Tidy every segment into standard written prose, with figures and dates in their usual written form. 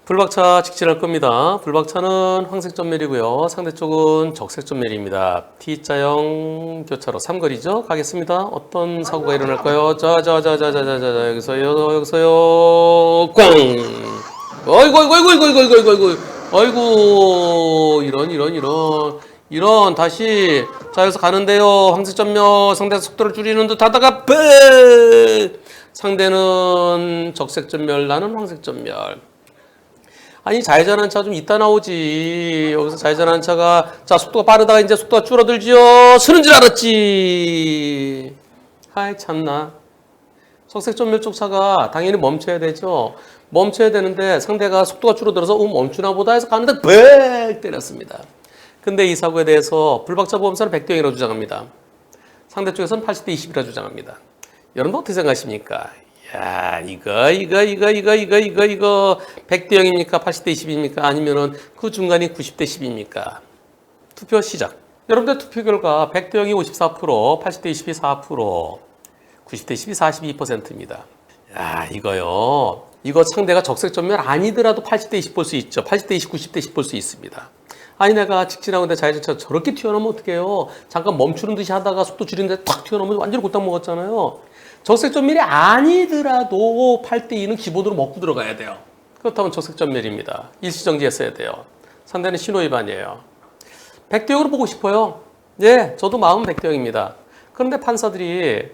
불박차 직진할 겁니다. 불박차는 황색 전멸이고요. 상대쪽은 적색 전멸입니다. T자형 교차로 삼거리죠. 가겠습니다. 어떤 사고가 일어날까요? 자자자자자자자 여기서요 아이고 이런 다시 자 여기서 가는데요. 황색 전멸 상대 속도를 줄이는 듯 하다가 상대는 적색 전멸 나는 황색 전멸. 아니 좌회전한 차 좀 이따 나오지. 여기서 좌회전한 차가 자 속도가 빠르다가 이제 속도가 줄어들지요. 쓰는 줄 알았지. 아이 참나. 적색 전멸 쪽 차가 당연히 멈춰야 되죠. 멈춰야 되는데 상대가 속도가 줄어들어서 멈추나 보다 해서 가는데 백 때렸습니다. 근데 이 사고에 대해서 불박차 보험사는 100대 0이라고 주장합니다. 상대 쪽에서는 80대 20이라고 주장합니다. 여러분 어떻게 생각하십니까? 야, 이거 100대 0입니까? 80대 20입니까? 아니면은 그 중간이 90대 10입니까? 투표 시작. 여러분들 투표 결과 100대 0이 54%, 80대 20이 4%, 90대 10이 42%입니다. 야, 이거 상대가 적색 전멸 아니더라도 80대 20 볼 수 있죠. 80대 20, 90대 10 볼 수 있습니다. 아니 내가 직진하고 있는데 좌회전차 저렇게 튀어나오면 어떡해요? 잠깐 멈추는 듯이 하다가 속도 줄이는데 탁 튀어나오면 완전히 골탕 먹었잖아요. 적색 전멸이 아니더라도 8대 2는 기본으로 먹고 들어가야 돼요. 그렇다면 적색 전멸입니다. 일시정지했어야 돼요. 상대는 신호위반이에요. 100대 0으로 보고 싶어요. 예, 저도 마음은 100대 0입니다. 그런데 판사들이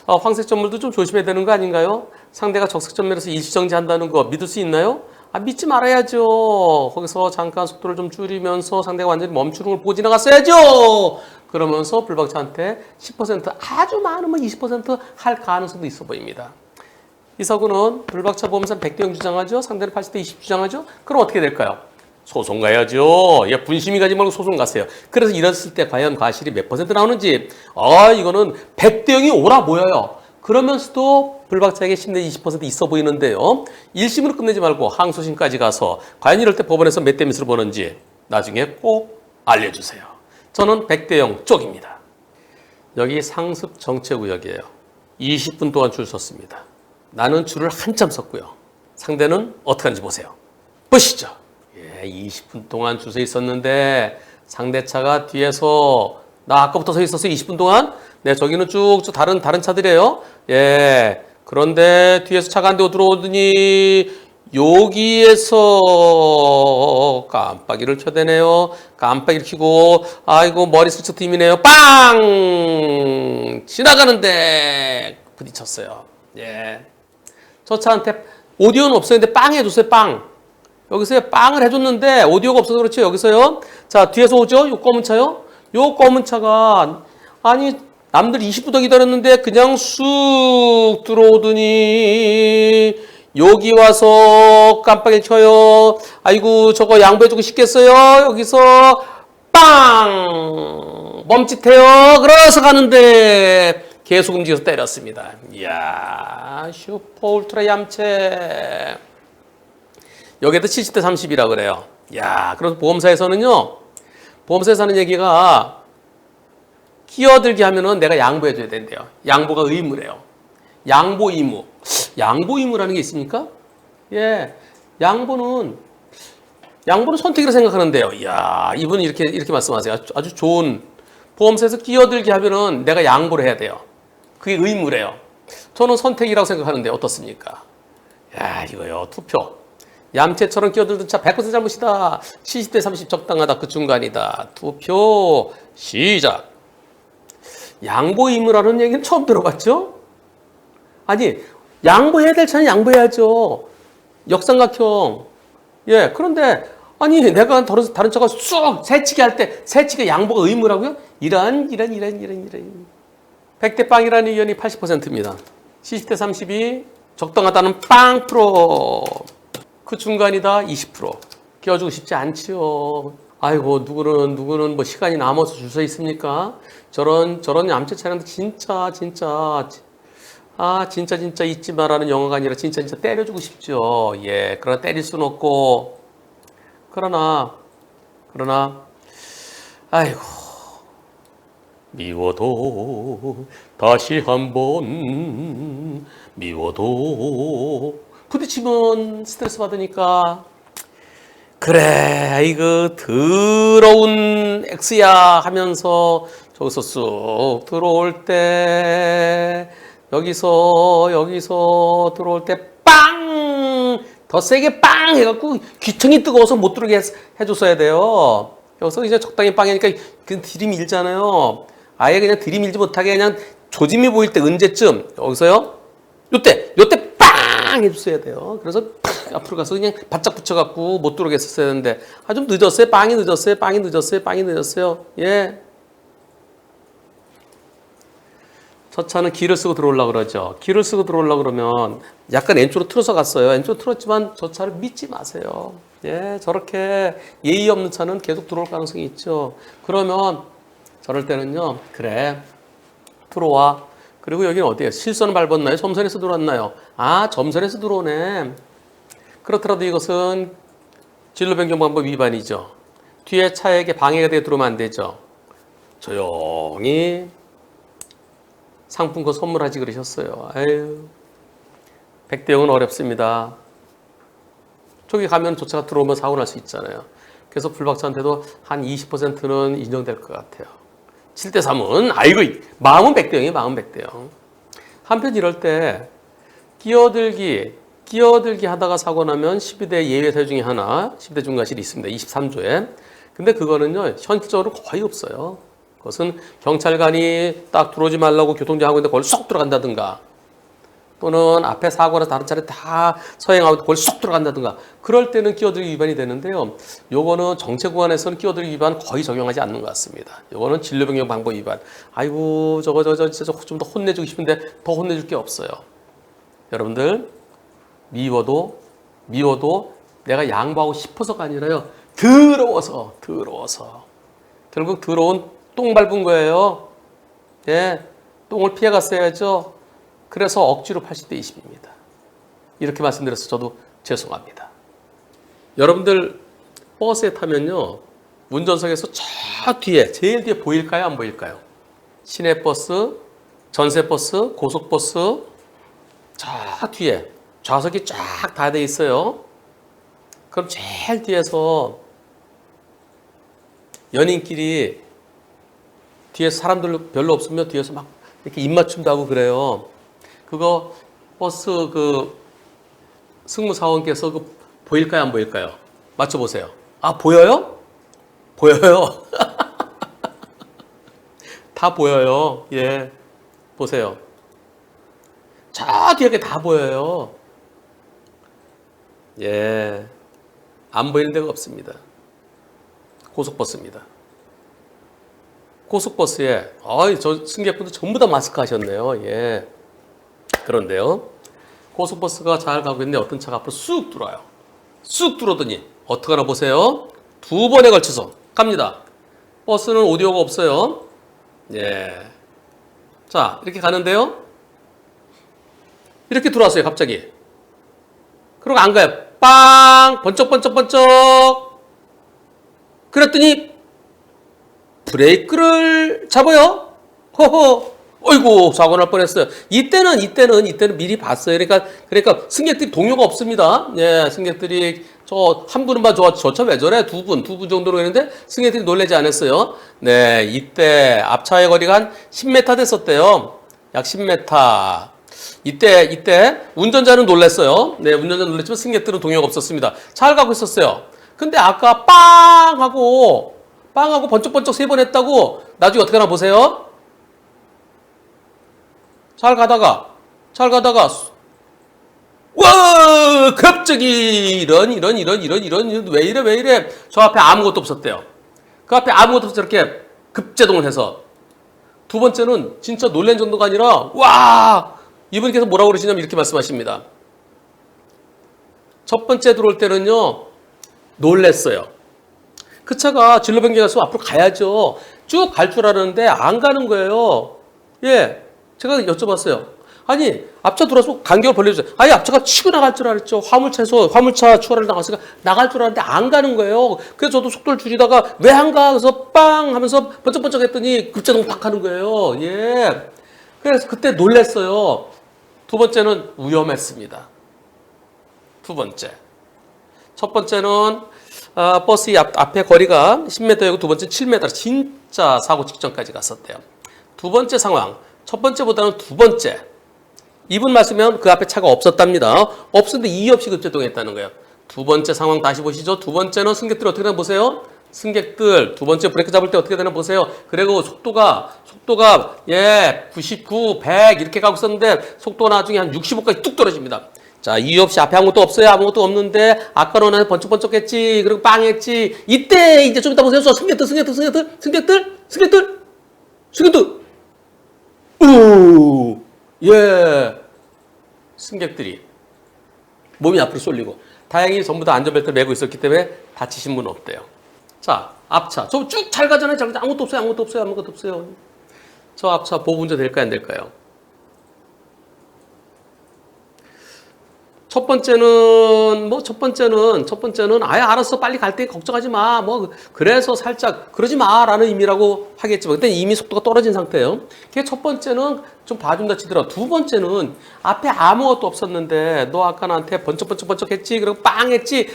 황색 전멸도 좀 조심해야 되는 거 아닌가요? 상대가 적색 전멸에서 일시정지한다는 거 믿을 수 있나요? 믿지 말아야죠. 거기서 잠깐 속도를 좀 줄이면서 상대가 완전히 멈추는 걸 보고 지나갔어야죠. 그러면서 불박차한테 10% 아주 많으면 20% 할 가능성도 있어 보입니다. 이 사고는 불박차 보험사는 100대 0 주장하죠. 상대는 80대 20 주장하죠. 그럼 어떻게 될까요? 소송 가야죠. 예, 분심이 가지 말고 소송 갔어요. 그래서 이랬을 때 과연 과실이 몇 퍼센트 나오는지 이거는 100대 0이 오라 보여요. 그러면서도 불박차에게 10 내지 20% 있어 보이는데요. 1심으로 끝내지 말고 항소심까지 가서 과연 이럴 때 법원에서 몇 대 몇으로 보는지 나중에 꼭 알려주세요. 저는 100대 0 쪽입니다. 여기 상습 정체구역이에요. 20분 동안 줄 섰습니다. 나는 줄을 한참 섰고요. 상대는 어떻게 하는지 보세요. 보시죠. 20분 동안 줄 서 있었는데 상대차가 뒤에서 나 아까부터 서 있었어요. 20분 동안. 네, 저기는 쭉쭉 다른 차들이에요. 예. 그런데 뒤에서 차가 한 대 들어오더니 여기에서 깜빡이를 켜대네요. 깜빡이를 켜고 아이고 머리 스쳐 팀이네요. 빵! 지나가는데 부딪혔어요. 예. 저 차한테 오디오는 없었는데 빵 해줬어요. 빵. 여기서 빵을 해줬는데 오디오가 없어서 그렇죠. 여기서요. 자, 뒤에서 오죠. 요 검은 차요. 요 검은 차가 아니 남들 20분 더 기다렸는데 그냥 쑥 들어오더니 여기 와서 깜빡이 켜요. 아이고 저거 양보해주고 싶겠어요. 여기서 빵 멈칫해요. 그래서 가는데 계속 움직여서 때렸습니다. 이야 슈퍼 울트라 얌체. 여기에도 70대 30이라 그래요. 야, 그래서 보험사에서는요. 보험사에서 하는 얘기가 끼어들게 하면은 내가 양보해줘야 된대요. 양보가 의무래요. 양보 의무. 양보 의무라는 게 있습니까? 예. 양보는 선택이라 생각하는데요. 이야, 이분이 이렇게 말씀하세요. 아주 좋은 보험사에서 끼어들게 하면은 내가 양보를 해야 돼요. 그게 의무래요. 저는 선택이라고 생각하는데 어떻습니까? 야, 이거요. 투표. 얌체처럼 끼어들던 차 100% 잘못이다. 70대 30 적당하다. 그 중간이다. 투표 시작. 양보 의무라는 얘기는 처음 들어봤죠? 아니 양보해야 될 차는 양보해야죠. 역삼각형. 예, 그런데 아니 내가 다른 차가 쑥 새치기 할 때 새치기 양보가 의무라고요? 이런 100대 빵이라는 의견이 80%입니다. 70대 30이 적당하다는 빵 프로. 그 중간이다 20%. 끼워주고 싶지 않지요. 아이고 누구는 뭐 시간이 남아서 줄 서 있습니까? 저런 얌체 차량도 진짜 잊지 마라는 영화가 아니라 진짜 때려주고 싶죠. 예, 그러나 때릴 수는 없고 그러나 아이고 미워도 다시 한번 미워도 부딪히면 스트레스 받으니까. 그래, 아이고 더러운 X야 하면서 저기서 쑥 들어올 때 여기서 들어올 때 빵! 더 세게 빵! 해갖고 귀청이 뜨거워서 못 들어오게 해줬어야 돼요. 여기서 이제 적당히 빵이니까 그냥 들이밀잖아요. 아예 그냥 들이밀지 못하게 그냥 조짐이 보일 때 언제쯤? 여기서요? 요때 빵! 해줬어야 돼요. 그래서 팍! 앞으로 가서 그냥 바짝 붙여갖고 못 들어오게 했었어야 되는데 좀 늦었어요. 빵이 늦었어요. 예. 저 차는 기를 쓰고 들어오려고 그러죠. 기를 쓰고 들어오려고 그러면 약간 왼쪽으로 틀어서 갔어요. 왼쪽으로 틀었지만 저 차를 믿지 마세요. 예, 저렇게 예의 없는 차는 계속 들어올 가능성이 있죠. 그러면 저럴 때는요. 그래, 들어와. 그리고 여기는 어디예요? 실선 밟았나요? 점선에서 들어왔나요? 아, 점선에서 들어오네. 그렇더라도 이것은 진로 변경 방법 위반이죠. 뒤에 차에게 방해가 되게 들어오면 안 되죠. 조용히 상품권 선물하지 그러셨어요. 아유, 백대형은 어렵습니다. 저기 가면 저 차가 들어오면 사고 날 수 있잖아요. 그래서 불박차한테도 한 20%는 인정될 것 같아요. 7대3은 아이고 마음은 백대형이에요. 마음은 백대형. 한편 이럴 때 끼어들기 하다가 사고 나면 12대 예외 사유 중에 하나 12대 중과실이 있습니다. 23조에. 근데 그거는요 현실적으로 거의 없어요. 그것은 경찰관이 딱 들어오지 말라고 교통정하고 있는데 그걸 쏙 들어간다든가 또는 앞에 사고나 다른 차례 다 서행하고 그걸 쏙 들어간다든가 그럴 때는 끼어들기 위반이 되는데요. 요거는 정체 구간에서는 끼어들기 위반 거의 적용하지 않는 것 같습니다. 요거는 진로 변경 방법 위반. 아이고 저거 진짜 좀 더 혼내주고 싶은데 더 혼내줄 게 없어요. 여러분들 미워도 내가 양보하고 싶어서가 아니라요. 더러워서 결국 더러운 똥 밟은 거예요. 예, 똥을 피해갔어야죠. 그래서 억지로 80대 20입니다. 이렇게 말씀드려서 저도 죄송합니다. 여러분들 버스에 타면요. 운전석에서 저 뒤에 제일 뒤에 보일까요? 안 보일까요? 시내버스, 전세버스, 고속버스 저 뒤에 좌석이 쫙 다 돼 있어요. 그럼 제일 뒤에서 연인끼리 뒤에서 사람들 별로 없으면 뒤에서 막 이렇게 입맞춤도 하고 그래요. 그거 버스 그 승무사원께서 그 보일까요? 안 보일까요? 맞춰보세요. 아, 보여요? 보여요. 다 보여요. 예. 보세요. 저 뒤에 다 보여요. 예. 안 보이는 데가 없습니다. 고속버스입니다. 고속버스에 저 승객분들 전부 다 마스크 하셨네요. 예. 그런데요. 고속버스가 잘 가고 있는데 어떤 차가 앞으로 쑥 들어와요. 쑥 들어오더니 어떻게 하나 보세요. 두 번에 걸쳐서 갑니다. 버스는 오디오가 없어요. 예. 자, 이렇게 가는데요. 이렇게 들어왔어요. 갑자기. 그리고 안 가요. 빵! 번쩍. 그랬더니 브레이크를 잡아요. 허허. 어이구, 사고 날 뻔했어요. 이때는 미리 봤어요. 그러니까 승객들이 동요가 없습니다. 예, 승객들이 한 분만 저 차 왜 저래? 두 분 정도로 했는데 승객들이 놀라지 않았어요. 네, 이때 앞차의 거리가 한 10m 됐었대요. 약 10m. 이때 운전자는 놀랐어요. 네, 운전자는 놀랐지만 승객들은 동요가 없었습니다. 잘 가고 있었어요. 근데 아까 빵하고 번쩍번쩍 3번 했다고 나중에 어떻게 하나 보세요. 잘 가다가 와 갑자기 이런 왜 이래 저 앞에 아무것도 없었대요. 그 앞에 아무것도 없어 이렇게 급제동을 해서 두 번째는 진짜 놀란 정도가 아니라 와 이분께서 뭐라고 그러시냐면 이렇게 말씀하십니다. 첫 번째 들어올 때는요 놀랬어요. 그 차가 진로 변경해서 앞으로 가야죠. 쭉 갈 줄 알았는데 안 가는 거예요. 예. 제가 여쭤봤어요. 아니, 앞차 들어와서 간격을 벌려주세요. 아니, 앞차가 치고 나갈 줄 알았죠. 화물차 추월을 나갔으니까 나갈 줄 알았는데 안 가는 거예요. 그래서 저도 속도를 줄이다가 왜 안 가? 그래서 빵 하면서 번쩍번쩍 했더니 급제동 팍 하는 거예요. 예. 그래서 그때 놀랬어요. 두 번째는 위험했습니다. 두 번째. 첫 번째는 버스 앞에 거리가 10m이고 두 번째 7m. 진짜 사고 직전까지 갔었대요. 두 번째 상황. 첫 번째보다는 두 번째. 2분 맞으면 그 앞에 차가 없었답니다. 없었는데 이의 없이 급제동했다는 거예요. 두 번째 상황 다시 보시죠. 두 번째는 승객들이 어떻게 되나 보세요. 승객들 두 번째 브레이크 잡을 때 어떻게 되나 보세요. 그리고 속도가 99, 100 이렇게 가고 있었는데 속도가 나중에 한 65까지 뚝 떨어집니다. 자, 이유 없이 앞에 아무것도 없어요. 아무것도 없는데 아까는 번쩍번쩍했지. 그리고 빵했지. 이때 이제 좀 이따 보세요. 승객들. 우! 예. 승객들이 몸이 앞으로 쏠리고 다행히 전부 다 안전벨트를 매고 있었기 때문에 다치신 분은 없대요. 자, 앞차. 저 쭉 잘 가잖아요. 아무것도 없어요. 저 앞차 보호운전 될까요? 안 될까요? 첫 번째는 아예 알았어. 빨리 갈 때 걱정하지 마. 그래서 살짝 그러지 마라는 의미라고 하겠지만 그때 이미 속도가 떨어진 상태예요. 그게 첫 번째는 좀 봐준다 치더라도 두 번째는 앞에 아무것도 없었는데 너 아까 나한테 번쩍번쩍 했지. 그리고 빵 했지.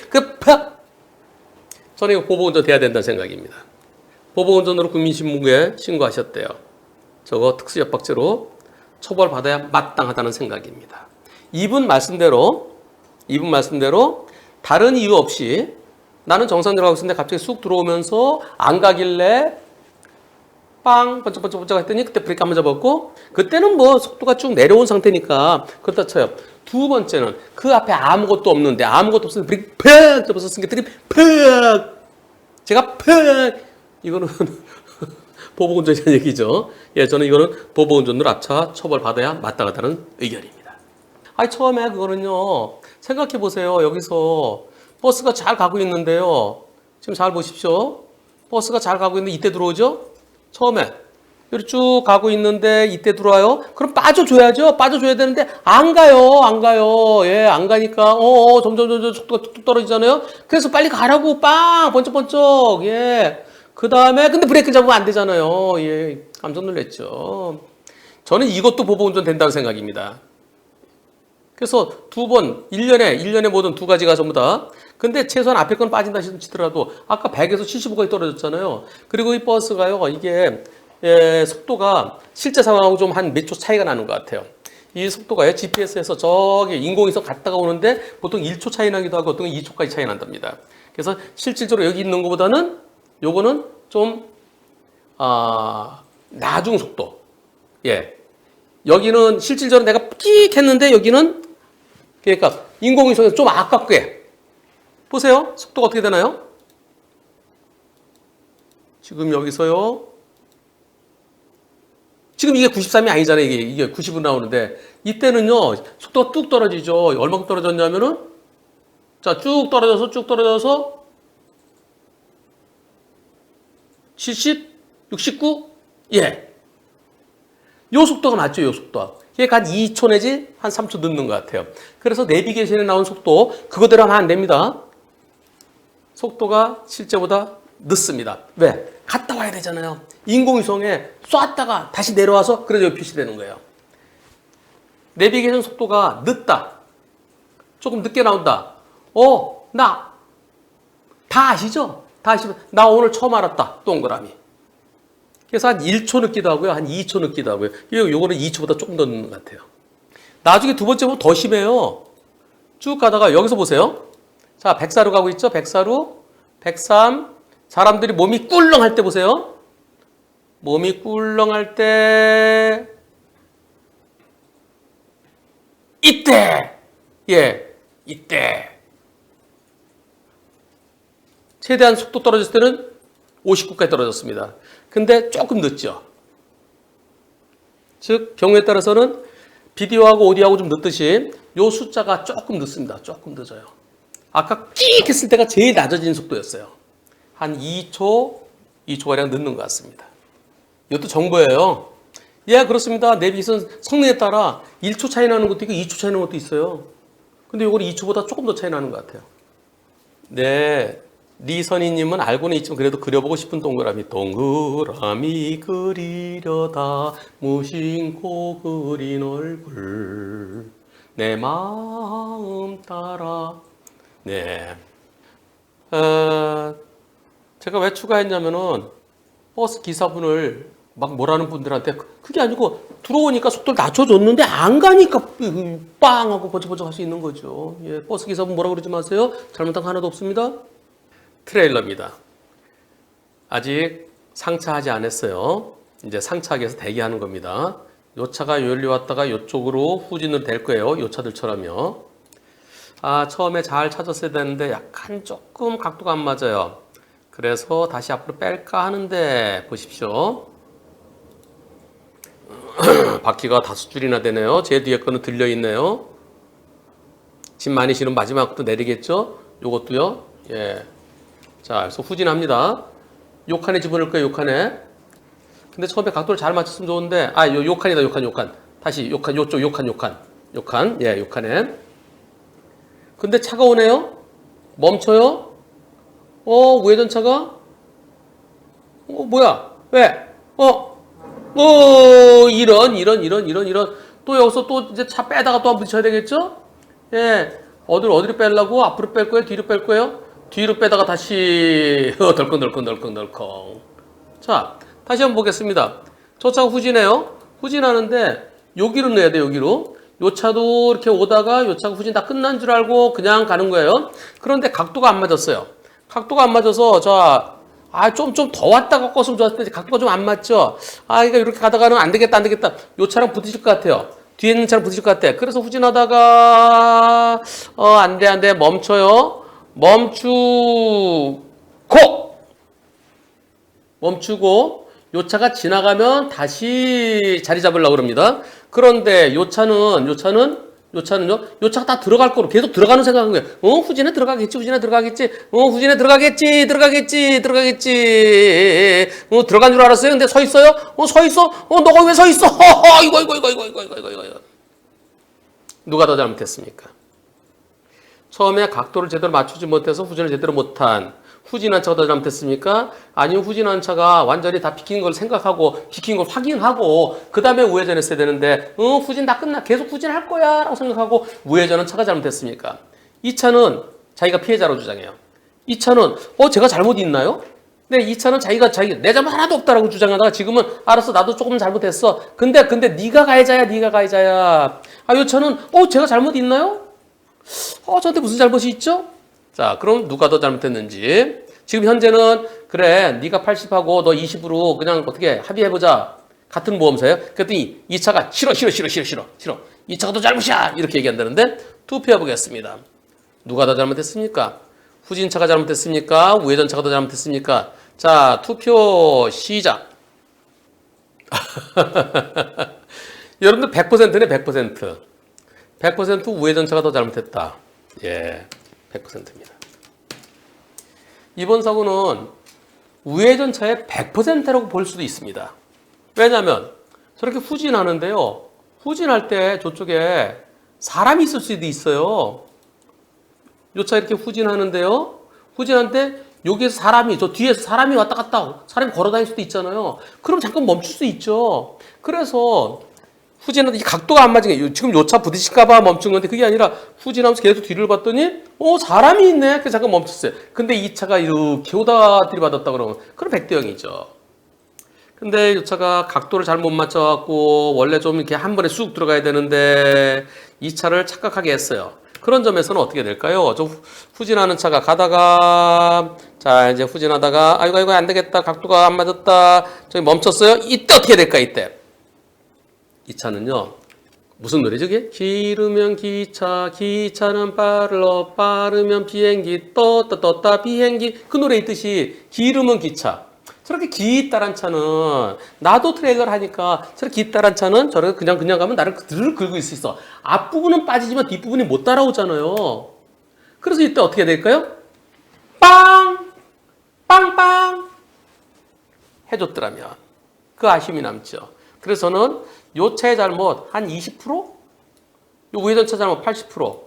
저는 이거 보복운전 돼야 된다는 생각입니다. 보복운전으로 국민신문고에 신고하셨대요. 저거 특수협박죄로 처벌받아야 마땅하다는 생각입니다. 이분 말씀대로 다른 이유 없이 나는 정상적으로 가고 있었는데 갑자기 쑥 들어오면서 안 가길래 빵 번쩍번쩍 했더니 그때 브레이크 한번 잡았고 그때는 속도가 쭉 내려온 상태니까 그렇다 쳐요. 두 번째는 그 앞에 아무것도 없는데 브레이크 팍 잡아서 승객들이 팍 제가 팍 이거는 보복운전이라는 얘기죠. 예, 저는 이거는 보복운전으로 앞차 처벌받아야 마땅하다는 의견입니다. 처음에 그거는요, 생각해보세요. 여기서 버스가 잘 가고 있는데요. 지금 잘 보십시오. 버스가 잘 가고 있는데 이때 들어오죠? 처음에. 이렇게 쭉 가고 있는데 이때 들어와요? 그럼 빠져줘야죠? 빠져줘야 되는데 안 가요. 예, 안 가니까, 점점 속도가 뚝뚝 떨어지잖아요? 그래서 빨리 가라고, 빵! 번쩍번쩍, 예. 그 다음에, 근데 브레이크 잡으면 안 되잖아요. 예, 깜짝 놀랐죠. 저는 이것도 보복운전 된다고 생각입니다. 그래서 두 번, 1년에 뭐든 두 가지가 전부 다. 근데 최소한 앞에 건 빠진다 치더라도 아까 100에서 75까지 떨어졌잖아요. 그리고 이 버스가요, 이게 속도가 실제 상황하고 좀 한 몇 초 차이가 나는 것 같아요. 이 속도가요, GPS에서 저기 인공위성 갔다가 오는데 보통 1초 차이 나기도 하고 어떤 건 2초까지 차이 난답니다. 그래서 실질적으로 여기 있는 것보다는 요거는 좀, 나중 속도. 예. 여기는 실질적으로 내가 끽 했는데 여기는 그러니까 인공위성에서 좀 아깝게 보세요. 속도가 어떻게 되나요? 지금 여기서요. 지금 이게 93이 아니잖아요. 이게 90은 나오는데 이때는요. 속도가 뚝 떨어지죠. 얼마큼 떨어졌냐면은 자, 쭉 떨어져서 70, 69? 예. 요 속도가 맞죠, 요 속도. 이게 한 2초 내지 한 3초 늦는 것 같아요. 그래서 내비게이션에 나온 속도, 그거대로 하면 안 됩니다. 속도가 실제보다 늦습니다. 왜? 갔다 와야 되잖아요. 인공위성에 쐈다가 다시 내려와서 그래서 여기 표시되는 거예요. 내비게이션 속도가 늦다. 조금 늦게 나온다. 나 다 아시죠? 다 아시면 나 오늘 처음 알았다. 동그라미. 그래서 한 1초 늦기도 하고요. 한 2초 늦기도 하고요. 요거는 2초보다 조금 더 늦는 것 같아요. 나중에 두 번째 보면 더 심해요. 쭉 가다가 여기서 보세요. 자, 104로 가고 있죠? 104로. 103. 사람들이 몸이 꿀렁할 때 보세요. 몸이 꿀렁할 때. 이때. 예. 이때. 최대한 속도 떨어졌을 때는 59까지 떨어졌습니다. 근데 조금 늦죠. 즉 경우에 따라서는 비디오하고 오디오하고 좀 늦듯이 요 숫자가 조금 늦습니다. 조금 늦어요. 아까 끽 했을 때가 제일 낮아진 속도였어요. 한 2초가량 늦는 것 같습니다. 이것도 정보예요. 예, 그렇습니다. 내비게이션 성능에 따라 1초 차이 나는 것도 있고 2초 차이 나는 것도 있어요. 근데 이거는 2초보다 조금 더 차이 나는 것 같아요. 네. 리선희님은 알고는 있지만 그래도 그려보고 싶은 동그라미. 동그라미 그리려다 무심코 그린 얼굴 내 마음 마음 따라. 네. 제가 왜 추가했냐면은 버스 기사분을 막 뭐라는 분들한테 그게 아니고 들어오니까 속도를 낮춰줬는데 안 가니까 빵 하고 번쩍번쩍 할 수 있는 거죠. 예, 버스 기사분 뭐라 그러지 마세요. 잘못한 거 하나도 없습니다. 트레일러입니다. 아직 상차하지 않았어요. 이제 상차하기 위해서 대기하는 겁니다. 요 차가 열리 왔다가 이쪽으로 후진으로 될 거예요. 요 차들처럼요. 처음에 잘 찾았어야 되는데 약간 조금 각도가 안 맞아요. 그래서 다시 앞으로 뺄까 하는데 보십시오. 바퀴가 5줄이나 되네요. 제 뒤에 거는 들려있네요. 짐 많이 실은 마지막도 내리겠죠? 요것도요. 예. 자, 그래서 후진합니다. 요 칸에 집어넣을 거예요. 요 칸에. 근데 처음에 각도를 잘 맞췄으면 좋은데 요 칸이다. 요 칸. 다시 요 칸, 요쪽 요 칸. 예, 요 칸에. 근데 차가 오네요. 멈춰요. 우회전차가? 뭐야? 왜? 이런. 또 여기서 또 이제 차 빼다가 또 한번 부딪혀야 되겠죠? 예. 어디로 빼려고? 앞으로 뺄 거예요? 뒤로 뺄 거예요? 뒤로 빼다가 다시, 덜컹. 자, 다시 한번 보겠습니다. 저 차가 후진해요. 후진하는데, 여기로 넣어야 돼, 여기로. 요 차도 이렇게 오다가 요 차가 후진 다 끝난 줄 알고 그냥 가는 거예요. 그런데 각도가 안 맞았어요. 각도가 안 맞아서, 좀 더 왔다가 꺾었으면 좋았을 텐데 각도가 좀 안 맞죠? 그러니까 이렇게 가다가는 안 되겠다. 요 차랑 부딪힐 것 같아요. 뒤에 있는 차랑 부딪힐 것 같아. 그래서 후진하다가, 안 돼. 멈춰요. 멈추고, 요 차가 지나가면 다시 자리 잡으려고 그럽니다. 그런데 요 차는요? 요 차가 다 들어갈 거로 계속 들어가는 생각한 거예요. 후진에 들어가겠지. 후진에 들어가겠지. 들어간 줄 알았어요. 근데 서 있어요? 서 있어? 너가 왜 서 있어? 이거. 누가 더 잘못했습니까? 처음에 각도를 제대로 맞추지 못해서 후진을 제대로 못한 후진한 차가 더 잘못했습니까? 아니면 후진한 차가 완전히 다 비킨 걸 생각하고 비킨 걸 확인하고 그 다음에 우회전했어야 되는데 후진 다 끝나 계속 후진할 거야 라고 생각하고 우회전한 차가 잘못했습니까? 이 차는 자기가 피해자로 주장해요. 이 차는 제가 잘못 있나요? 네, 이 차는 자기가 내 잘못 하나도 없다라고 주장하다가 지금은 알았어 나도 조금 잘못했어. 근데 네가 가해자야. 이 차는 제가 잘못 있나요? 저한테 무슨 잘못이 있죠? 자, 그럼 누가 더 잘못했는지. 지금 현재는 그래, 네가 80하고 너 20으로 그냥 어떻게 합의해보자. 같은 보험사예요. 그랬더니 이 차가 싫어. 이 차가 더 잘못이야. 이렇게 얘기한다는데 투표해보겠습니다. 누가 더 잘못했습니까? 후진차가 잘못했습니까? 우회전차가 더 잘못했습니까? 자, 투표 시작. 여러분들 100%네, 100%. 100% 우회전차가 더 잘못했다. 예, 100%입니다. 이번 사고는 우회전차의 100%라고 볼 수도 있습니다. 왜냐하면 저렇게 후진하는데요. 후진할 때 저쪽에 사람이 있을 수도 있어요. 요 차 이렇게 후진하는데요. 후진하는데 여기에서 저 뒤에서 사람이 왔다 갔다 사람이 걸어 다닐 수도 있잖아요. 그럼 잠깐 멈출 수 있죠. 그래서 후진하는데 이 각도가 안 맞은 게 지금 요 차 부딪힐까봐 멈춘 건데 그게 아니라 후진하면서 계속 뒤를 봤더니 사람이 있네. 그래서 잠깐 멈췄어요. 근데 이 차가 이렇게 오다 들이받았다 그러면 그럼 100대 0이죠. 근데 이 차가 각도를 잘못 맞춰갖고 원래 좀 이렇게 한 번에 쑥 들어가야 되는데 이 차를 착각하게 했어요. 그런 점에서는 어떻게 될까요? 저 후진하는 차가 가다가 자 이제 후진하다가 아이고 안 되겠다. 각도가 안 맞았다. 저기 멈췄어요. 이때 어떻게 될까 이때? 이 차는요. 무슨 노래죠 이게? 기르면 기차는 빠르면 비행기 떴다 비행기 그 노래 있듯이 기르면 기차. 저렇게 기따란 차는 나도 트랙을 하니까 저렇게 기따란 차는 저렇게 그냥 가면 나를 늘 긁고 있을 수 있어. 앞부분은 빠지지만 뒷부분이 못 따라오잖아요. 그래서 이때 어떻게 될까요? 빵 해줬더라면 그 아쉬움이 남죠. 그래서 저는 요 차의 잘못 한 20%? 요 우회전차 잘못 80%?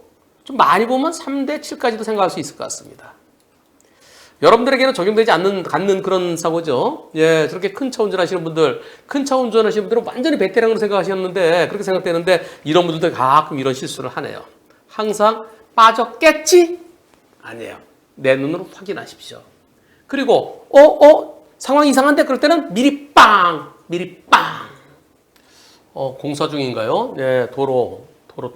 좀 많이 보면 3대 7까지도 생각할 수 있을 것 같습니다. 여러분들에게는 적용되지 않는 그런 사고죠. 예, 저렇게 큰 차 운전하시는 분들은 완전히 베테랑으로 생각하셨는데, 그렇게 생각되는데, 이런 분들도 가끔 이런 실수를 하네요. 항상 빠졌겠지? 아니에요. 내 눈으로 확인하십시오. 그리고 상황이 이상한데 그럴 때는 미리 빵! 공사 중인가요? 네, 도로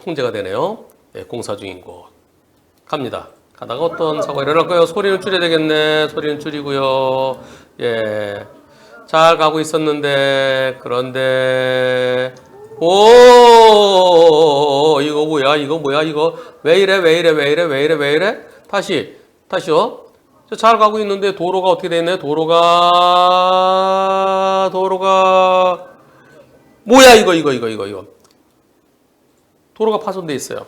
통제가 되네요. 네, 공사 중인 곳. 갑니다. 가다가 어떤 사고가 일어날까요? 소리는 줄여야 되겠네. 소리는 줄이고요. 예. 잘 가고 있었는데, 그런데, 이거 뭐야? 이거 왜 이래? 다시요. 잘 가고 있는데 도로가 어떻게 돼 있나요? 도로가 뭐야? 이거. 도로가 파손돼 있어요.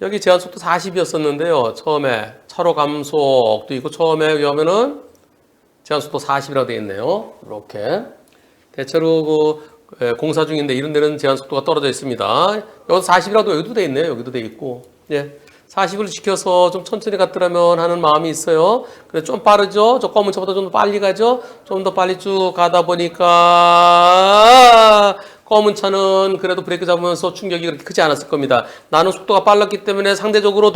여기 제한속도 40이었었는데요. 처음에 차로 감속도 있고 처음에 위험에는 제한속도 40이라고 되어 있네요. 이렇게 대체로 공사 중인데 이런 데는 제한속도가 떨어져 있습니다. 여기서 40이라도 여기도 되어 있네요. 여기도 되어 있고 40을 지켜서 좀 천천히 갔더라면 하는 마음이 있어요. 근데 좀 빠르죠? 저 검은 차보다 좀 더 빨리 가죠? 좀 더 빨리 쭉 가다 보니까 검은 차는 그래도 브레이크 잡으면서 충격이 그렇게 크지 않았을 겁니다. 나는 속도가 빨랐기 때문에 상대적으로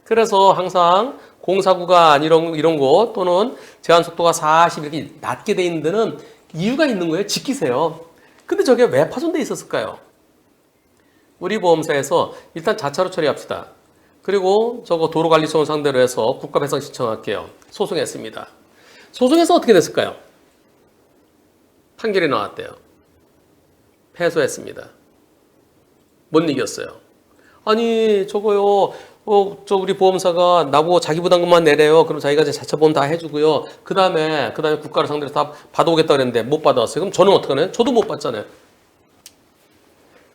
그래서 항상 공사 구간 이런 곳 또는 제한 속도가 40 이렇게 낮게 돼 있는 데는 이유가 있는 거예요. 지키세요. 근데 저게 왜 파손돼 있었을까요? 우리 보험사에서 일단 자차로 처리합시다. 그리고 저거 도로관리청을 상대로 해서 국가배상 신청할게요. 소송했습니다. 소송해서 어떻게 됐을까요? 판결이 나왔대요. 패소했습니다. 못 이겼어요. 아니 저거요. 우리 보험사가 나보고 자기 부담금만 내래요. 그럼 자기가 이제 자차 보험 다 해주고요. 그 다음에 국가를 상대로 다 받아오겠다 그랬는데 못 받아왔어요. 그럼 저는 어떡하나요? 저도 못 받잖아요.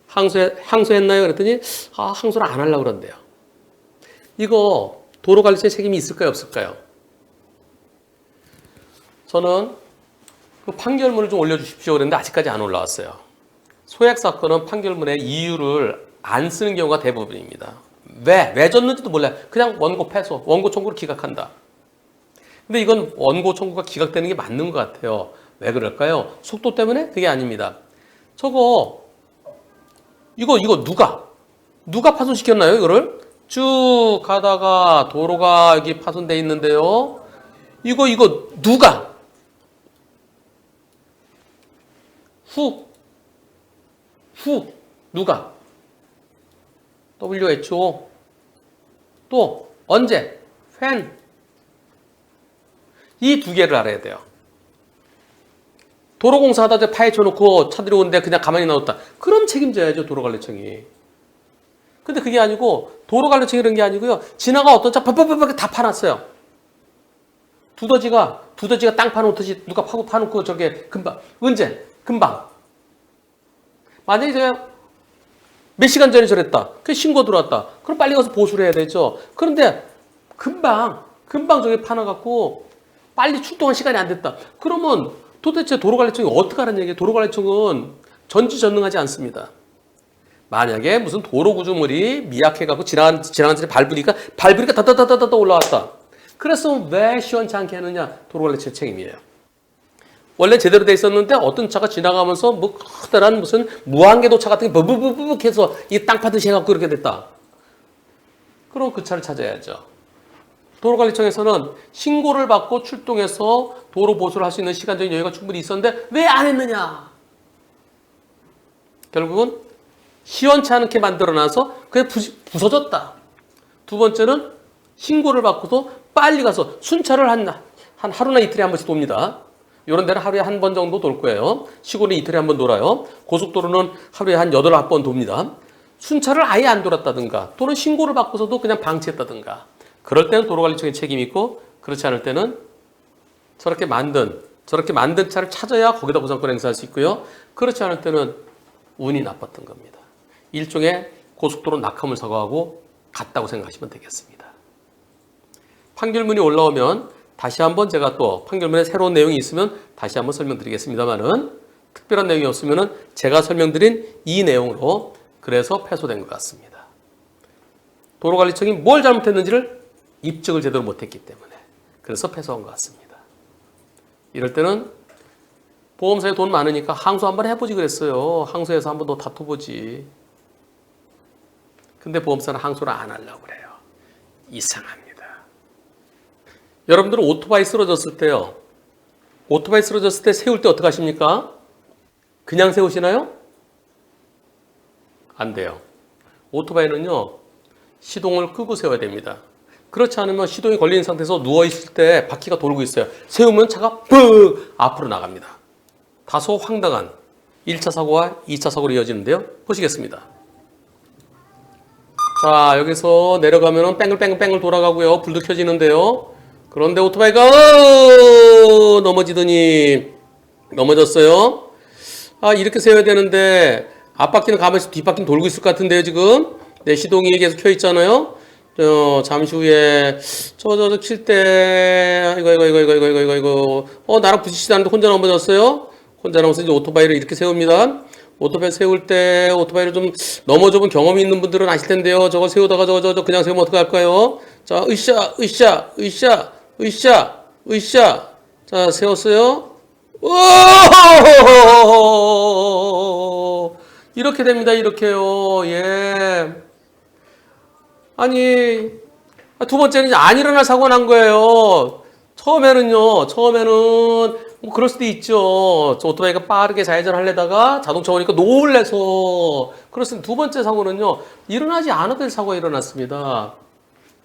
항소했나요? 그랬더니 항소를 안 하려고 그런대요. 이거 도로관리청의 책임이 있을까요? 없을까요? 저는 그 판결문을 좀 올려주십시오 그랬는데 아직까지 안 올라왔어요. 소액 사건은 판결문에 이유를 안 쓰는 경우가 대부분입니다. 왜 졌는지도 몰라요. 그냥 원고 패소, 원고 청구를 기각한다. 근데 이건 원고 청구가 기각되는 게 맞는 것 같아요. 왜 그럴까요? 속도 때문에? 그게 아닙니다. 이거 누가 파손시켰나요? 이거를 쭉 가다가 도로가 여기 파손돼 있는데요. 이거 누가 누가 WHO 또 언제 when 이 두 개를 알아야 돼요. 도로공사하다 파헤쳐놓고 차들이 오는데 그냥 가만히 놔뒀다. 그럼 책임져야죠, 도로관리청이. 근데 그게 아니고 도로관리청이 이런 게 아니고요. 지나가 어떤 차 팍팍팍 다 파놨어요. 두더지가 땅 파놓듯이 누가 파놓고 저게 금방 만약에 제가 몇 시간 전에 저랬다. 그 신고 들어왔다. 그럼 빨리 가서 보수를 해야 되죠. 그런데 금방 저게 파놔갖고 빨리 출동할 시간이 안 됐다. 그러면 도대체 도로관리청이 어떻게 하는 얘기예요? 도로관리청은 전지전능하지 않습니다. 만약에 무슨 도로 구조물이 미약해갖고 지나가는 전에 밟으니까 다다다다다 올라왔다. 그래서 왜 시원치 않게 하느냐? 도로관리청 책임이에요. 원래 제대로 돼 있었는데 어떤 차가 지나가면서 뭐 커다란 무슨 무한궤도차 같은 게 부부부부 해서 이 땅 파듯이 해갖고 그렇게 됐다. 그럼 그 차를 찾아야죠. 도로관리청에서는 신고를 받고 출동해서 도로 보수를 할 수 있는 시간적인 여유가 충분히 있었는데 왜 안 했느냐? 결국은 시원치 않게 만들어놔서 그냥 부서졌다. 두 번째는 신고를 받고도 빨리 가서 순찰을 한 하루나 이틀에 한 번씩 돕니다. 이런 데는 하루에 한 번 정도 돌 거예요. 시골은 이틀에 한 번 돌아요. 고속도로는 하루에 한 8, 9번 돕니다. 순찰을 아예 안 돌았다든가 또는 신고를 받고서도 그냥 방치했다든가 그럴 때는 도로관리청의 책임이 있고 그렇지 않을 때는 저렇게 만든 차를 찾아야 거기다 보상권 행사할 수 있고요. 그렇지 않을 때는 운이 나빴던 겁니다. 일종의 고속도로 낙하물 사고하고 같다고 생각하시면 되겠습니다. 판결문이 올라오면 다시 한번 제가 또 판결문에 새로운 내용이 있으면 다시 한번 설명드리겠습니다만은 특별한 내용이 없으면은 제가 설명드린 이 내용으로 그래서 패소된 것 같습니다. 도로관리청이 뭘 잘못했는지를 입증을 제대로 못했기 때문에 그래서 패소한 것 같습니다. 이럴 때는 보험사에 돈 많으니까 항소 한번 해보지 그랬어요. 항소해서 한번 더 다퉈보지. 근데 보험사는 항소를 안 하려고 그래요. 이상합니다. 여러분들은 오토바이 쓰러졌을 때요. 오토바이 쓰러졌을 때 세울 때 어떻게 하십니까? 그냥 세우시나요? 안 돼요. 오토바이는요. 시동을 끄고 세워야 됩니다. 그렇지 않으면 시동이 걸린 상태에서 누워있을 때 바퀴가 돌고 있어요. 세우면 차가 푹 앞으로 나갑니다. 다소 황당한 1차 사고와 2차 사고로 이어지는데요. 보시겠습니다. 자, 여기서 내려가면 뺑글뺑글 돌아가고요. 불도 켜지는데요. 그런데 오토바이가 넘어지더니 넘어졌어요. 아, 이렇게 세워야 되는데 앞바퀴는 가만히 있어 뒷바퀴는 돌고 있을 것 같은데요, 지금. 내 시동이 계속 켜 있잖아요. 잠시 후에 킬 때 이거 나랑 부딪히지 않는데 혼자 넘어졌어요. 혼자 넘어서 이제 오토바이를 이렇게 세웁니다. 오토바이 세울 때 오토바이를 좀 넘어져본 경험이 있는 분들은 아실 텐데요. 저거 세우다가 저거 그냥 세우면 어떻게 할까요? 자, 으쌰. 자, 세웠어요. 오! 이렇게 됩니다. 이렇게요. 예. 아니, 두 번째는 안 일어날 사고가 난 거예요. 처음에는 뭐 그럴 수도 있죠. 저 오토바이가 빠르게 좌회전 하려다가 자동차 오니까 놀래서. 그렇습니다. 두 번째 사고는요, 일어나지 않아도 될 사고가 일어났습니다.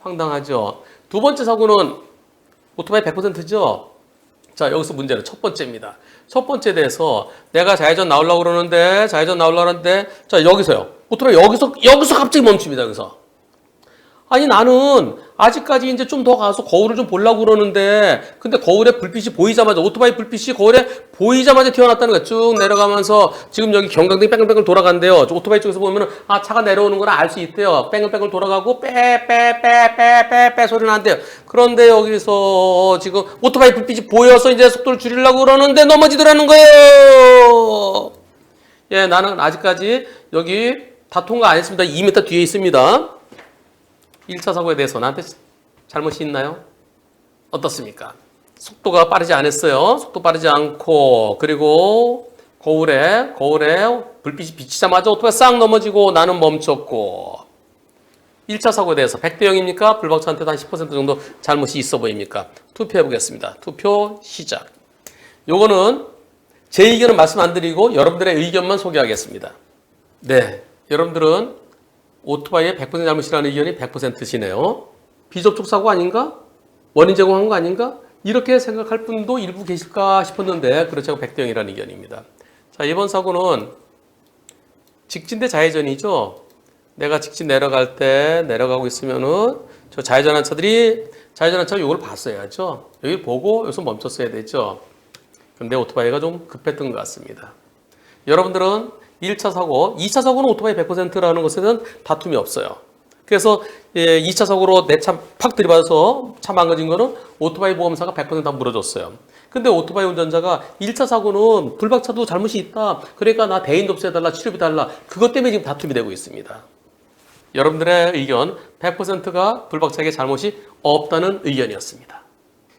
황당하죠. 두 번째 사고는 오토바이 100%죠. 자, 여기서 문제는 첫 번째입니다. 첫 번째에 대해서 내가 좌회전 나오려고 그러는데, 자, 여기서요. 오토바이 여기서 갑자기 멈춥니다. 여기서. 아니, 나는 아직까지 이제 좀 더 가서 거울을 좀 보려고 그러는데, 근데 거울에 불빛이 보이자마자, 오토바이 불빛이 거울에 보이자마자 튀어났다는 거야. 쭉 내려가면서 지금 여기 경광등이 뺑글뺑글 돌아간대요. 오토바이 쪽에서 보면은, 아, 차가 내려오는 걸 알 수 있대요. 뺑글뺑글 돌아가고, 빼 소리 난대요. 그런데 여기서 지금 오토바이 불빛이 보여서 이제 속도를 줄이려고 그러는데 넘어지더라는 거예요. 예, 나는 아직까지 여기 다 통과 안 했습니다. 2m 뒤에 있습니다. 1차 사고에 대해서 나한테 잘못이 있나요? 어떻습니까? 속도가 빠르지 않았어요. 속도 빠르지 않고, 그리고 거울에 불빛이 비치자마자 오토바이가 싹 넘어지고 나는 멈췄고. 1차 사고에 대해서 100대 0입니까? 불박차한테도 한 10% 정도 잘못이 있어 보입니까? 투표해 보겠습니다. 투표 시작. 요거는 제 의견은 말씀 안 드리고 여러분들의 의견만 소개하겠습니다. 네, 여러분들은 오토바이의 100% 잘못이라는 의견이 100%시네요. 비접촉 사고 아닌가? 원인 제공한 거 아닌가? 이렇게 생각할 분도 일부 계실까 싶었는데 그렇지 않고 100대 0이라는 의견입니다. 자, 이번 사고는 직진 대 좌회전이죠. 내가 직진 내려가고 있으면은 저 좌회전한 차가 이걸 봤어야죠. 여기 보고 여기서 멈췄어야 되죠. 근데 오토바이가 좀 급했던 것 같습니다. 여러분들은 1차 사고, 2차 사고는 오토바이 100%라는 것에는 다툼이 없어요. 그래서 2차 사고로 내 차 팍 들이받아서 차 망가진 거는 오토바이 보험사가 100% 다 물어줬어요. 근데 오토바이 운전자가 1차 사고는 불박차도 잘못이 있다. 그러니까 나 대인 접수해달라, 치료비 달라. 그것 때문에 지금 다툼이 되고 있습니다. 여러분들의 의견 100%가 불박차에게 잘못이 없다는 의견이었습니다.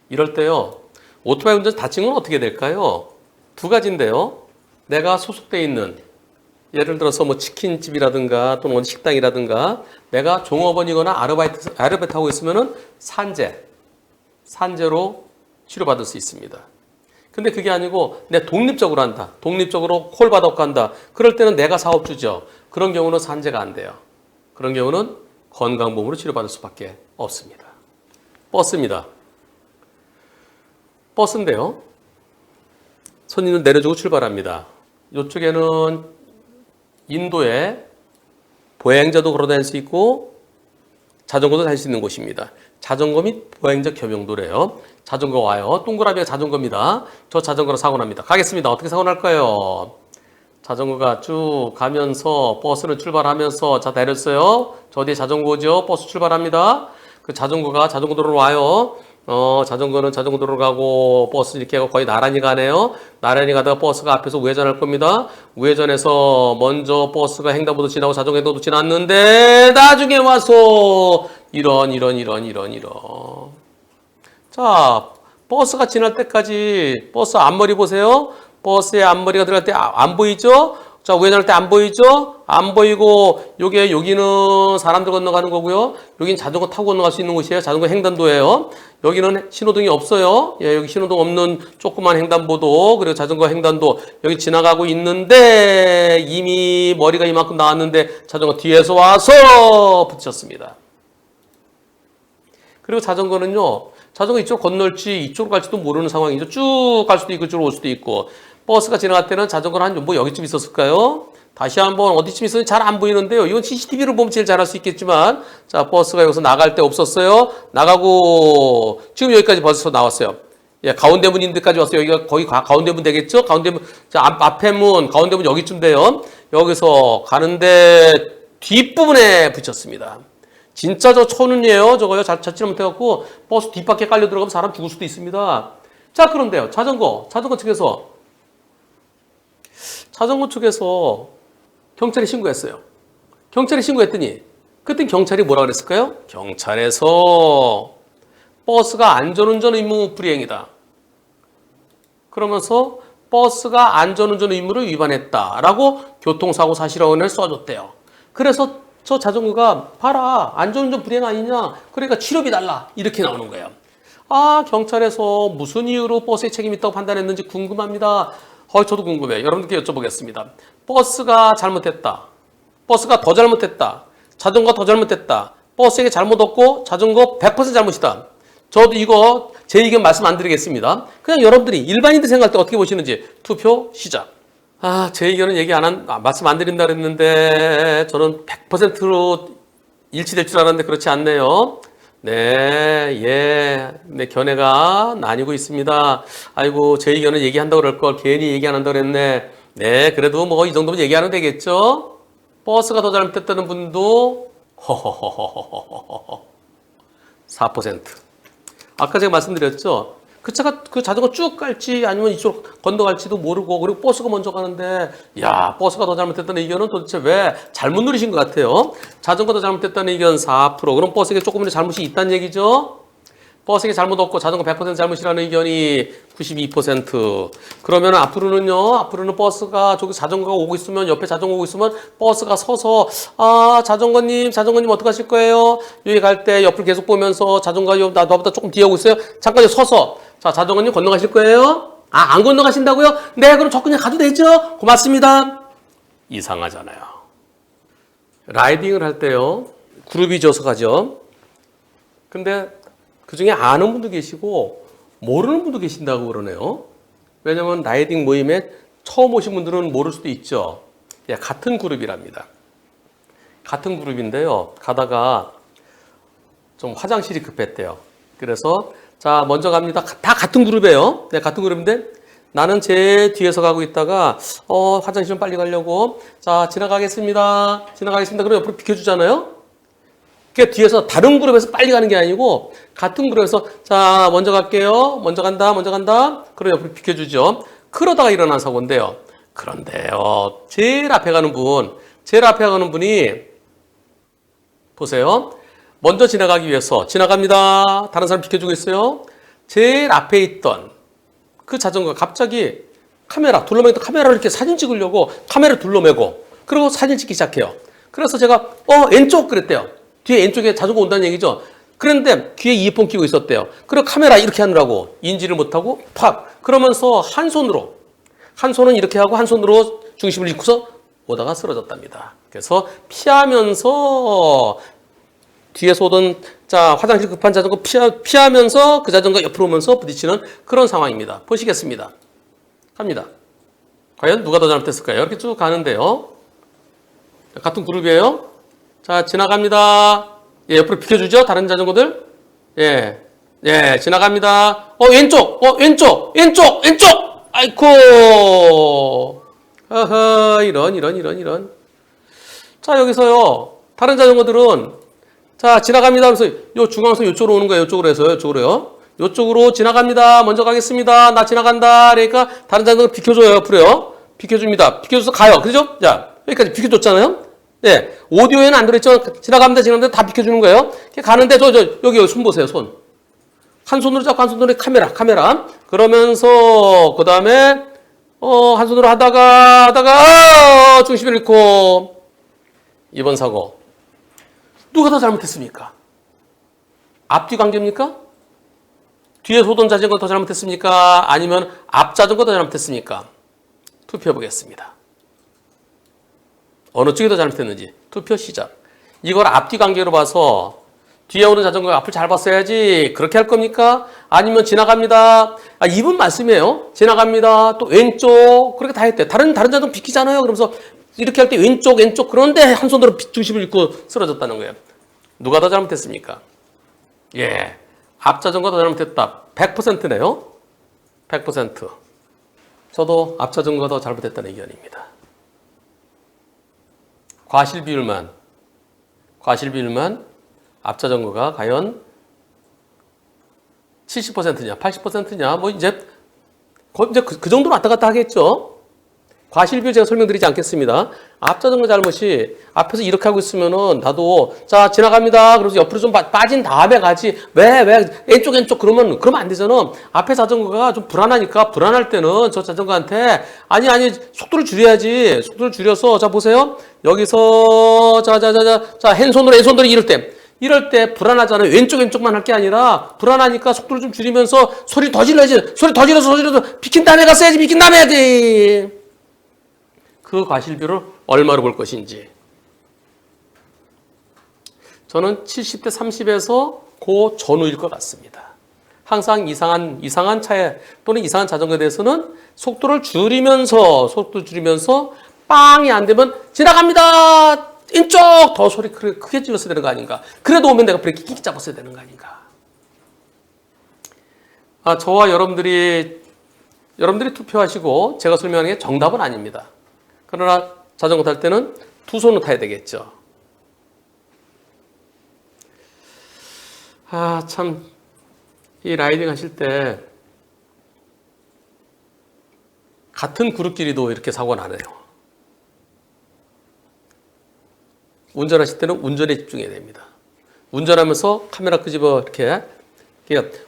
이럴 때요. 오토바이 운전 다친 건 어떻게 될까요? 두 가지인데요. 내가 소속돼 있는 예를 들어서 뭐 치킨집이라든가 또는 어디 식당이라든가 내가 종업원이거나 아르바이트 하고 있으면은 산재로 치료받을 수 있습니다. 근데 그게 아니고 내 독립적으로 한다. 독립적으로 콜 받아갖고 한다. 그럴 때는 내가 사업주죠. 그런 경우는 산재가 안 돼요. 그런 경우는 건강보험으로 치료받을 수밖에 없습니다. 버스입니다. 버스인데요. 손님을 내려주고 출발합니다. 이쪽에는 인도에 보행자도 걸어다닐 수 있고 자전거도 탈 수 있는 곳입니다. 자전거 및 보행자 겸용도래요. 자전거 와요. 동그라미가 자전거입니다. 저 자전거로 사고 납니다. 가겠습니다. 어떻게 사고 날까요? 자전거가 쭉 가면서 버스를 출발하면서 자 내렸어요. 저 뒤에 자전거죠. 버스 출발합니다. 그 자전거가 자전거도로 와요. 자전거는 자전거도로 가고 버스 이렇게 거의 나란히 가네요. 나란히 가다가 버스가 앞에서 우회전할 겁니다. 우회전해서 먼저 버스가 횡단보도 지나고 자전거 횡단보도 지났는데 나중에 와서 이런. 자, 버스가 지날 때까지 버스 앞머리 보세요. 버스의 앞머리가 들어갈 때 안 보이죠? 자, 우회전할 때 안 보이죠? 안 보이고, 여기는 사람들 건너가는 거고요. 여기는 자전거 타고 건너갈 수 있는 곳이에요. 자전거 횡단도예요. 여기는 신호등이 없어요. 예, 여기 신호등 없는 조그만 횡단보도, 그리고 자전거 횡단도 여기 지나가고 있는데 이미 머리가 이만큼 나왔는데 자전거 뒤에서 와서 부딪혔습니다. 그리고 자전거는요, 자전거 이쪽으로 건널지 이쪽으로 갈지도 모르는 상황이죠. 쭉 갈 수도 있고 이쪽으로 올 수도 있고. 버스가 지나갈 때는 자전거는 한 여기쯤 있었을까요? 다시 한번 어디쯤 있었는지 잘 안 보이는데요. 이건 CCTV를 보면 제일 잘 알 수 있겠지만, 자, 버스가 여기서 나갈 때 없었어요. 나가고 지금 여기까지 버스가 나왔어요. 예, 가운데 문 인데까지 왔어요. 여기가 거의 가운데 문 되겠죠? 가운데 문, 자, 앞에 문, 가운데 문 여기쯤 돼요. 여기서 가는데 뒷부분에 붙였습니다. 진짜 저 천운이에요. 저거요. 찾지 못해갖고 버스 뒷바퀴에 깔려 들어가면 사람 죽을 수도 있습니다. 자, 그런데요. 자전거 측에서 경찰에 신고했어요. 경찰에 신고했더니 그때 경찰이 뭐라 그랬을까요? 경찰에서 버스가 안전운전 의무 불이행이다. 그러면서 버스가 안전운전 의무를 위반했다라고 교통사고 사실원을 써줬대요. 그래서 저 자전거가 봐라 안전운전 불이행 아니냐 그러니까 치료비 달라 이렇게 나오는 거예요. 아 경찰에서 무슨 이유로 버스에 책임이 있다고 판단했는지 궁금합니다. 저도 궁금해요. 여러분들께 여쭤보겠습니다. 버스가 잘못했다. 버스가 더 잘못했다. 자전거가 더 잘못했다. 버스에게 잘못 없고 자전거 100% 잘못이다. 저도 이거 제 의견 말씀 안 드리겠습니다. 그냥 여러분들이 일반인들 생각할 때 어떻게 보시는지 투표 시작. 제 의견은 말씀 안 드린다 그랬는데 저는 100%로 일치될 줄 알았는데 그렇지 않네요. 네, 견해가 나뉘고 있습니다. 아이고, 제 의견은 얘기한다고 그럴 걸 괜히 얘기 안 한다고 그랬네. 네, 그래도 뭐 이 정도면 얘기하면 되겠죠? 버스가 더 잘못됐다는 분도 허허허허허허 4%. 아까 제가 말씀드렸죠? 그 차가 그 자전거 쭉 갈지 아니면 이쪽으로 건너갈지도 모르고 그리고 버스가 먼저 가는데 야 버스가 더 잘못됐다는 의견은 도대체 왜 잘못 누리신 것 같아요. 자전거 더 잘못됐다는 의견 4%. 그럼 버스에게 조금이라도 잘못이 있다는 얘기죠. 버스에게 잘못 없고 자전거 100% 잘못이라는 의견이 92%. 그러면 앞으로는 버스가 저기 자전거가 오고 있으면 옆에 자전거 오고 있으면 버스가 서서 자전거님 어떡하실 거예요? 여기 갈 때 옆을 계속 보면서 자전거가 나보다 조금 뒤에 오고 있어요. 잠깐 서서 자 자전거님 건너가실 거예요? 안 건너가신다고요? 네 그럼 저 그냥 가도 되죠? 고맙습니다. 이상하잖아요. 라이딩을 할 때요 그룹이 져서 가죠. 근데 그 중에 아는 분도 계시고 모르는 분도 계신다고 그러네요. 왜냐면 라이딩 모임에 처음 오신 분들은 모를 수도 있죠. 같은 그룹이랍니다. 같은 그룹인데요. 가다가 좀 화장실이 급했대요. 그래서 자 먼저 갑니다. 다 같은 그룹이에요. 네, 같은 그룹인데 나는 제 뒤에서 가고 있다가 화장실 좀 빨리 가려고 자 지나가겠습니다. 그럼 옆으로 비켜주잖아요. 그 뒤에서 다른 그룹에서 빨리 가는 게 아니고 같은 그룹에서 자 먼저 갈게요. 먼저 간다. 그럼 옆으로 비켜주죠. 그러다가 일어난 사고인데요. 그런데요. 제일 앞에 가는 분이 보세요. 먼저 지나가기 위해서 지나갑니다. 다른 사람 비켜주고 있어요. 제일 앞에 있던 그 자전거가 갑자기 둘러매고 카메라를 이렇게 사진 찍으려고 카메라를 둘러매고 그리고 사진 찍기 시작해요. 그래서 제가 왼쪽 그랬대요. 뒤에 왼쪽에 자전거 온다는 얘기죠. 그런데 귀에 이어폰 끼고 있었대요. 그리고 카메라 이렇게 하느라고 인지를 못하고 팍 그러면서 한 손은 이렇게 하고 한 손으로 중심을 잃고서 오다가 쓰러졌답니다. 그래서 피하면서 뒤에서 오던 화장실 급한 자전거 피하면서 그 자전거 옆으로 오면서 부딪히는 그런 상황입니다. 보시겠습니다. 갑니다. 과연 누가 더 잘못했을까요? 이렇게 쭉 가는데요. 같은 그룹이에요. 자, 지나갑니다. 옆으로 비켜주죠? 다른 자전거들. 지나갑니다. 왼쪽! 아이쿠! 이런. 자, 여기서요. 다른 자전거들은 자, 지나갑니다. 그래서 요 중앙선 요쪽으로 오는 거예요. 요쪽으로요. 요쪽으로 지나갑니다. 먼저 가겠습니다. 나 지나간다. 그러니까 다른 자전거 비켜줘요. 옆으로요. 비켜줍니다. 비켜줘서 가요. 그죠? 자, 여기까지 비켜줬잖아요. 네. 오디오에는 안 들어있죠? 지나갑니다. 다 비켜주는 거예요. 가는데 여기 손 보세요. 손. 한 손으로 잡고 한 손으로 카메라. 그러면서 그 다음에 한 손으로 하다가 중심을 잃고. 이번 사고. 누가 더 잘못했습니까? 앞뒤 관계입니까? 뒤에서 오던 자전거 더 잘못했습니까? 아니면 앞 자전거 더 잘못했습니까? 투표해 보겠습니다. 어느 쪽이 더 잘못했는지 투표 시작. 이걸 앞뒤 관계로 봐서 뒤에 오는 자전거가 앞을 잘 봤어야지 그렇게 할 겁니까? 아니면 지나갑니다. 이분 말씀이에요. 지나갑니다. 또 왼쪽 그렇게 다 했대. 다른 자전거 비키잖아요. 그러면서 이렇게 할 때 왼쪽 그런데 한 손으로 중심을 잃고 쓰러졌다는 거예요. 누가 더 잘못했습니까? 예, 앞 자전거 더 잘못했다. 100%네요. 100%. 저도 앞 자전거 더 잘못했다는 의견입니다. 과실 비율만 앞 자전거가 과연 70%냐, 80%냐, 뭐 이제 그 정도로 왔다 갔다 하겠죠. 과실 비율 제가 설명드리지 않겠습니다. 앞 자전거 잘못이 앞에서 이렇게 하고 있으면은 나도 자 지나갑니다. 그래서 옆으로 좀 빠진 다음에 가지. 왜 왼쪽 그러면 안 되잖아. 앞에 자전거가 좀 불안하니까 불안할 때는 저 자전거한테 아니 속도를 줄여야지. 속도를 줄여서 자 보세요. 여기서 자 왼손으로 이럴 때 불안하잖아요. 왼쪽만 할 게 아니라 불안하니까 속도를 좀 줄이면서 소리 더 질러야지. 소리 더 질러서 비킨 다음에 갔어야지. 비킨 다음에 해야지. 그 과실비율을 얼마로 볼 것인지. 저는 70대 30에서 그 전후일 것 같습니다. 항상 이상한 차에 또는 이상한 자전거에 대해서는 속도를 줄이면서 빵이 안 되면 지나갑니다. 왼쪽 더 소리 크게 질렀어야 되는 거 아닌가. 그래도 오면 내가 브레이크 킥 잡았어야 되는 거 아닌가. 저와 여러분들이 투표하시고 제가 설명하는 게 정답은 아닙니다. 그러나 자전거 탈 때는 두 손으로 타야 되겠죠. 참, 이 라이딩 하실 때 같은 그룹끼리도 이렇게 사고가 나네요. 운전하실 때는 운전에 집중해야 됩니다. 운전하면서 카메라 끄집어 이렇게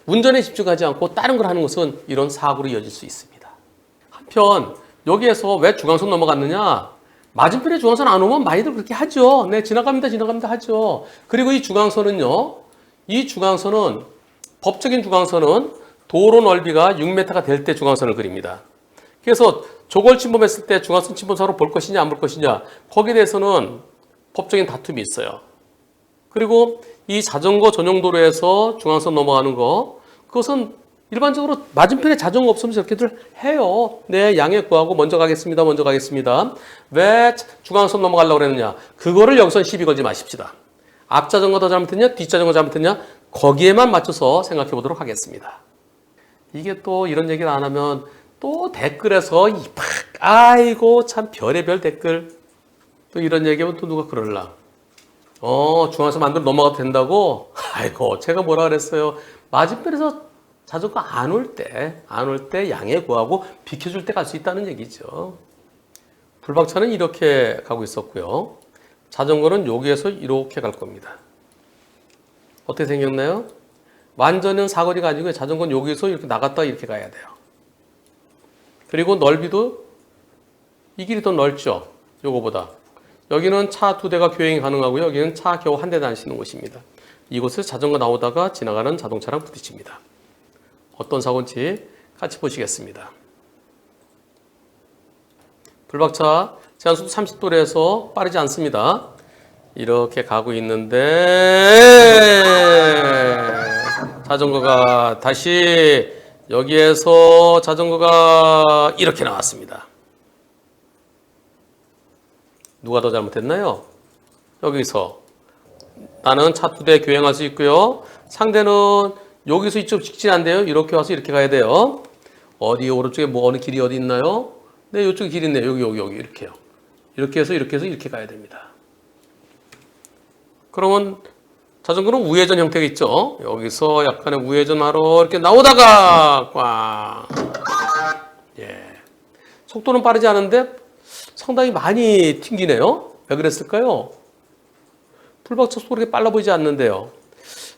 운전에 집중하지 않고 다른 걸 하는 것은 이런 사고로 이어질 수 있습니다. 한편 여기에서 왜 중앙선 넘어갔느냐? 맞은편에 중앙선 안 오면 많이들 그렇게 하죠. 네, 지나갑니다 하죠. 그리고 이 중앙선은 법적인 중앙선은 도로 넓이가 6m가 될 때 중앙선을 그립니다. 그래서 저걸 침범했을 때 중앙선 침범사로 볼 것이냐 안 볼 것이냐 거기에 대해서는 법적인 다툼이 있어요. 그리고 이 자전거 전용 도로에서 중앙선 넘어가는 거 그것은 일반적으로 맞은편에 자전거 없으면 저렇게들 해요. 네, 양해 구하고 먼저 가겠습니다. 왜 중앙선 넘어가려고 그랬느냐? 그거를 여기서 시비 걸지 마십시다. 앞 자전거 더 잘못했냐? 뒷 자전거 잘못했냐? 거기에만 맞춰서 생각해 보도록 하겠습니다. 이게 또 이런 얘기를 안 하면 또 댓글에서 아이고 참 별의별 댓글 또 이런 얘기하면 또 누가 그럴라. 중앙선 만들어 넘어가도 된다고? 아이고 제가 뭐라 그랬어요. 맞은편에서 자전거 안 올 때 양해 구하고 비켜줄 때 갈 수 있다는 얘기죠. 불박차는 이렇게 가고 있었고요. 자전거는 여기에서 이렇게 갈 겁니다. 어떻게 생겼나요? 완전한 사거리가 아니고 자전거는 여기서 이렇게 나갔다가 이렇게 가야 돼요. 그리고 넓이도 이 길이 더 넓죠. 요거보다. 여기는 차 2대가 교행이 가능하고요. 여기는 차 겨우 한 대 다니시는 곳입니다. 이곳에서 자전거 나오다가 지나가는 자동차랑 부딪힙니다. 어떤 사고인지 같이 보시겠습니다. 불박차 제한속도 30도에서 빠르지 않습니다. 이렇게 가고 있는데 자전거가 다시 여기에서 자전거가 이렇게 나왔습니다. 누가 더 잘못했나요? 여기서 나는 차 2대 교행할 수 있고요. 상대는 여기서 이쪽 직진 안 돼요. 이렇게 와서 이렇게 가야 돼요. 어디 오른쪽에 어느 길이 어디 있나요? 네, 이쪽에 길이 있네요. 여기 이렇게요. 이렇게 해서 이렇게 가야 됩니다. 그러면 자전거는 우회전 형태겠죠. 여기서 약간의 우회전하러 이렇게 나오다가 꽝. 예. 속도는 빠르지 않은데 상당히 많이 튕기네요. 왜 그랬을까요? 불박차 속도가 그렇게 빨라 보이지 않는데요.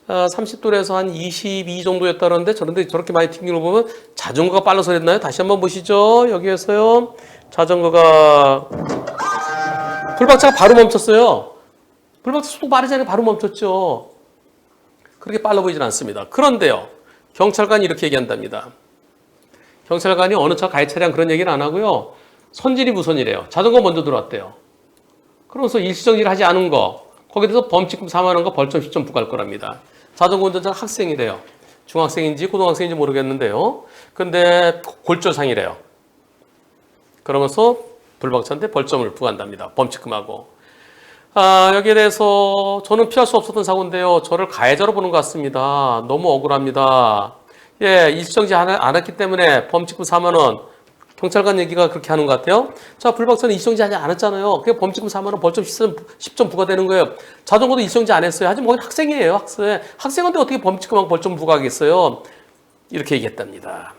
30도에서 한 22 정도였다는데 저렇게 많이 튕기는 거 보면 자전거가 빨라서 그랬나요? 다시 한번 보시죠. 여기에서요. 자전거가 불박차가 바로 멈췄어요. 불박차 속도 빠르지 않게 바로 멈췄죠. 그렇게 빨라 보이진 않습니다. 그런데요. 경찰관이 이렇게 얘기한답니다. 경찰관이 어느 차 가해 차량 그런 얘기는 안 하고요. 선진이 무선이래요. 자전거 먼저 들어왔대요. 그러면서 일시정지를 하지 않은 거 거기에 대해서 범칙금 4만 원과 벌점 10점 부과할 거랍니다. 자전거 운전자 학생이래요. 중학생인지 고등학생인지 모르겠는데요. 근데 골절상이래요. 그러면서 불박차한테 벌점을 부과한답니다. 범칙금하고. 여기에 대해서 저는 피할 수 없었던 사고인데요. 저를 가해자로 보는 것 같습니다. 너무 억울합니다. 예, 일시정지 안 했기 때문에 범칙금 4만 원. 경찰관 얘기가 그렇게 하는 것 같아요. 자, 불박차는 일시정지 하지 않았잖아요. 그게 범칙금 4만 원, 벌점 10점 부과되는 거예요. 자전거도 일시정지 안 했어요. 하지만 거긴 학생이에요, 학생. 학생한테 어떻게 범칙금하고 벌점 부과하겠어요? 이렇게 얘기했답니다.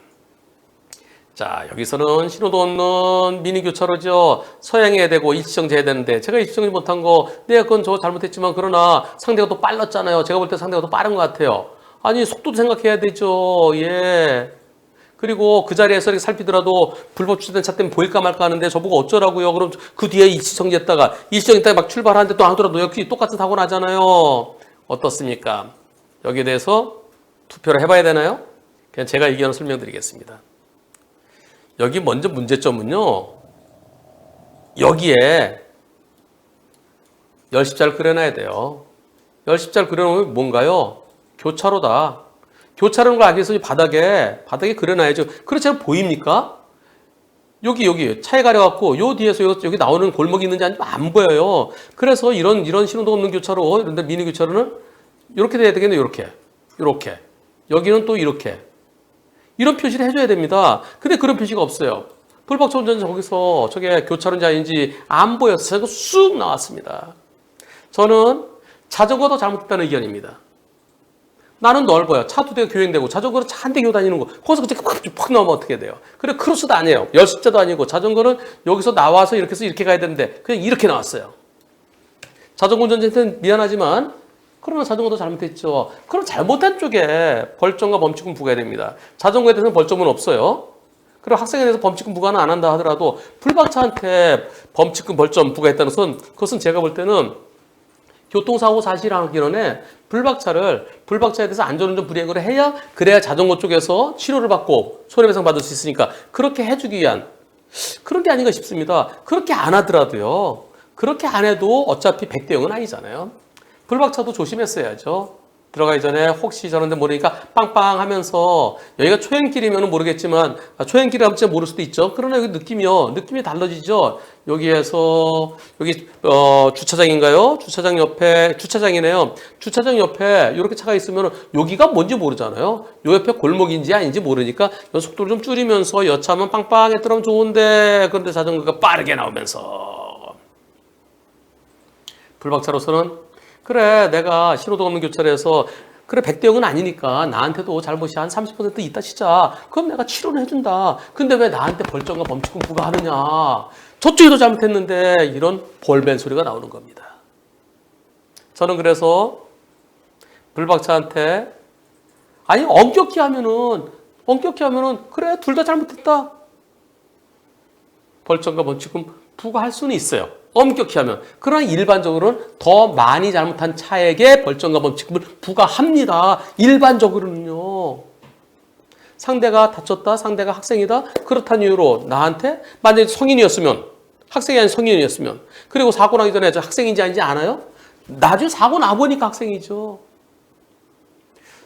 자, 여기서는 신호도 없는 미니교차로죠. 서행해야 되고 일시정지 해야 되는데 제가 일시정지 못한 거, 네, 그건 저 잘못했지만 그러나 상대가 더 빨랐잖아요. 제가 볼 때 상대가 더 빠른 것 같아요. 아니, 속도도 생각해야 되죠. 예. 그리고 그 자리에서 이렇게 살피더라도 불법 주차된 차 때문에 보일까 말까 하는데 저보고 어쩌라고요. 그럼 그 뒤에 일시정지했다가 막 출발하는데 또 하더라도 역시 똑같은 사고 나잖아요. 어떻습니까? 여기에 대해서 투표를 해봐야 되나요? 그냥 제가 의견을 설명드리겠습니다. 여기 먼저 문제점은요. 여기에 열십자를 그려놔야 돼요. 열십자를 그려놓으면 뭔가요? 교차로다. 교차로는 걸 알기 위해서 바닥에 그려놔야죠. 그렇지 않으면 보입니까? 여기 차에 가려갖고 요 뒤에서 여기 나오는 골목이 있는지 안 보여요. 그래서 이런 신호도 없는 교차로, 이런데 미니 교차로는 이렇게 돼야 되겠네요. 이렇게. 여기는 또 이렇게. 이런 표시를 해줘야 됩니다. 근데 그런 표시가 없어요. 불박차 운전자 거기서 저게 교차로인지 아닌지 안 보여서 제가 쑥 나왔습니다. 저는 자전거도 잘못했다는 의견입니다. 나는 넓어요. 차 두 대가 교행되고 자전거는 차 한 대 교고 다니는 거. 거기서 그때 팍 나오면 어떻게 돼요? 그래 크로스도 아니에요. 열십자도 아니고 자전거는 여기서 나와서 이렇게 해서 이렇게 가야 되는데 그냥 이렇게 나왔어요. 자전거 운전자한테는 미안하지만 그러면 자전거도 잘못했죠. 그럼 잘못한 쪽에 벌점과 범칙금 부과해야 됩니다. 자전거에 대해서는 벌점은 없어요. 그리고 학생에 대해서 범칙금 부과는 안 한다 하더라도 불박차한테 범칙금 벌점 부과했다는 것은 그것은 제가 볼 때는 교통사고 사실하기 전에 불박차에 대해서 안전운전 불이행을 해야 그래야 자전거 쪽에서 치료를 받고 손해배상 받을 수 있으니까 그렇게 해주기 위한 그런 게 아닌가 싶습니다. 그렇게 안 하더라도요. 그렇게 안 해도 어차피 100대 0은 아니잖아요. 불박차도 조심했어야죠. 들어가기 전에 혹시 저런데 모르니까 빵빵 하면서 여기가 초행길이면 모르겠지만 초행길이라면 진짜 모를 수도 있죠. 그러나 여기 느낌이 달라지죠. 여기에서 여기 주차장인가요? 주차장 옆에 주차장이네요. 주차장 옆에 이렇게 차가 있으면 여기가 뭔지 모르잖아요. 요 옆에 골목인지 아닌지 모르니까 속도를 좀 줄이면서 여차하면 빵빵했더라면 좋은데 그런데 자전거가 빠르게 나오면서 불박차로서는 그래 내가 신호등 없는 교차로에서 그래 100대 0은 아니니까 나한테도 잘못이 한 30% 있다 치자. 그럼 내가 치료를 해준다. 근데 왜 나한테 벌점과 범칙금 부과하느냐. 저쪽에도 잘못했는데 이런 볼벤 소리가 나오는 겁니다. 저는 그래서 불박차한테 아니 엄격히 하면은 그래 둘 다 잘못했다. 벌점과 범칙금 부과할 수는 있어요. 엄격히 하면. 그러나 일반적으로는 더 많이 잘못한 차에게 벌점과 범칙금을 부과합니다. 일반적으로는요. 상대가 다쳤다, 상대가 학생이다. 그렇다는 이유로 나한테 만약에 성인이었으면, 학생이 아닌 성인이었으면, 그리고 사고 나기 전에 저 학생인지 아닌지 아나요? 나중에 사고 나보니까 학생이죠.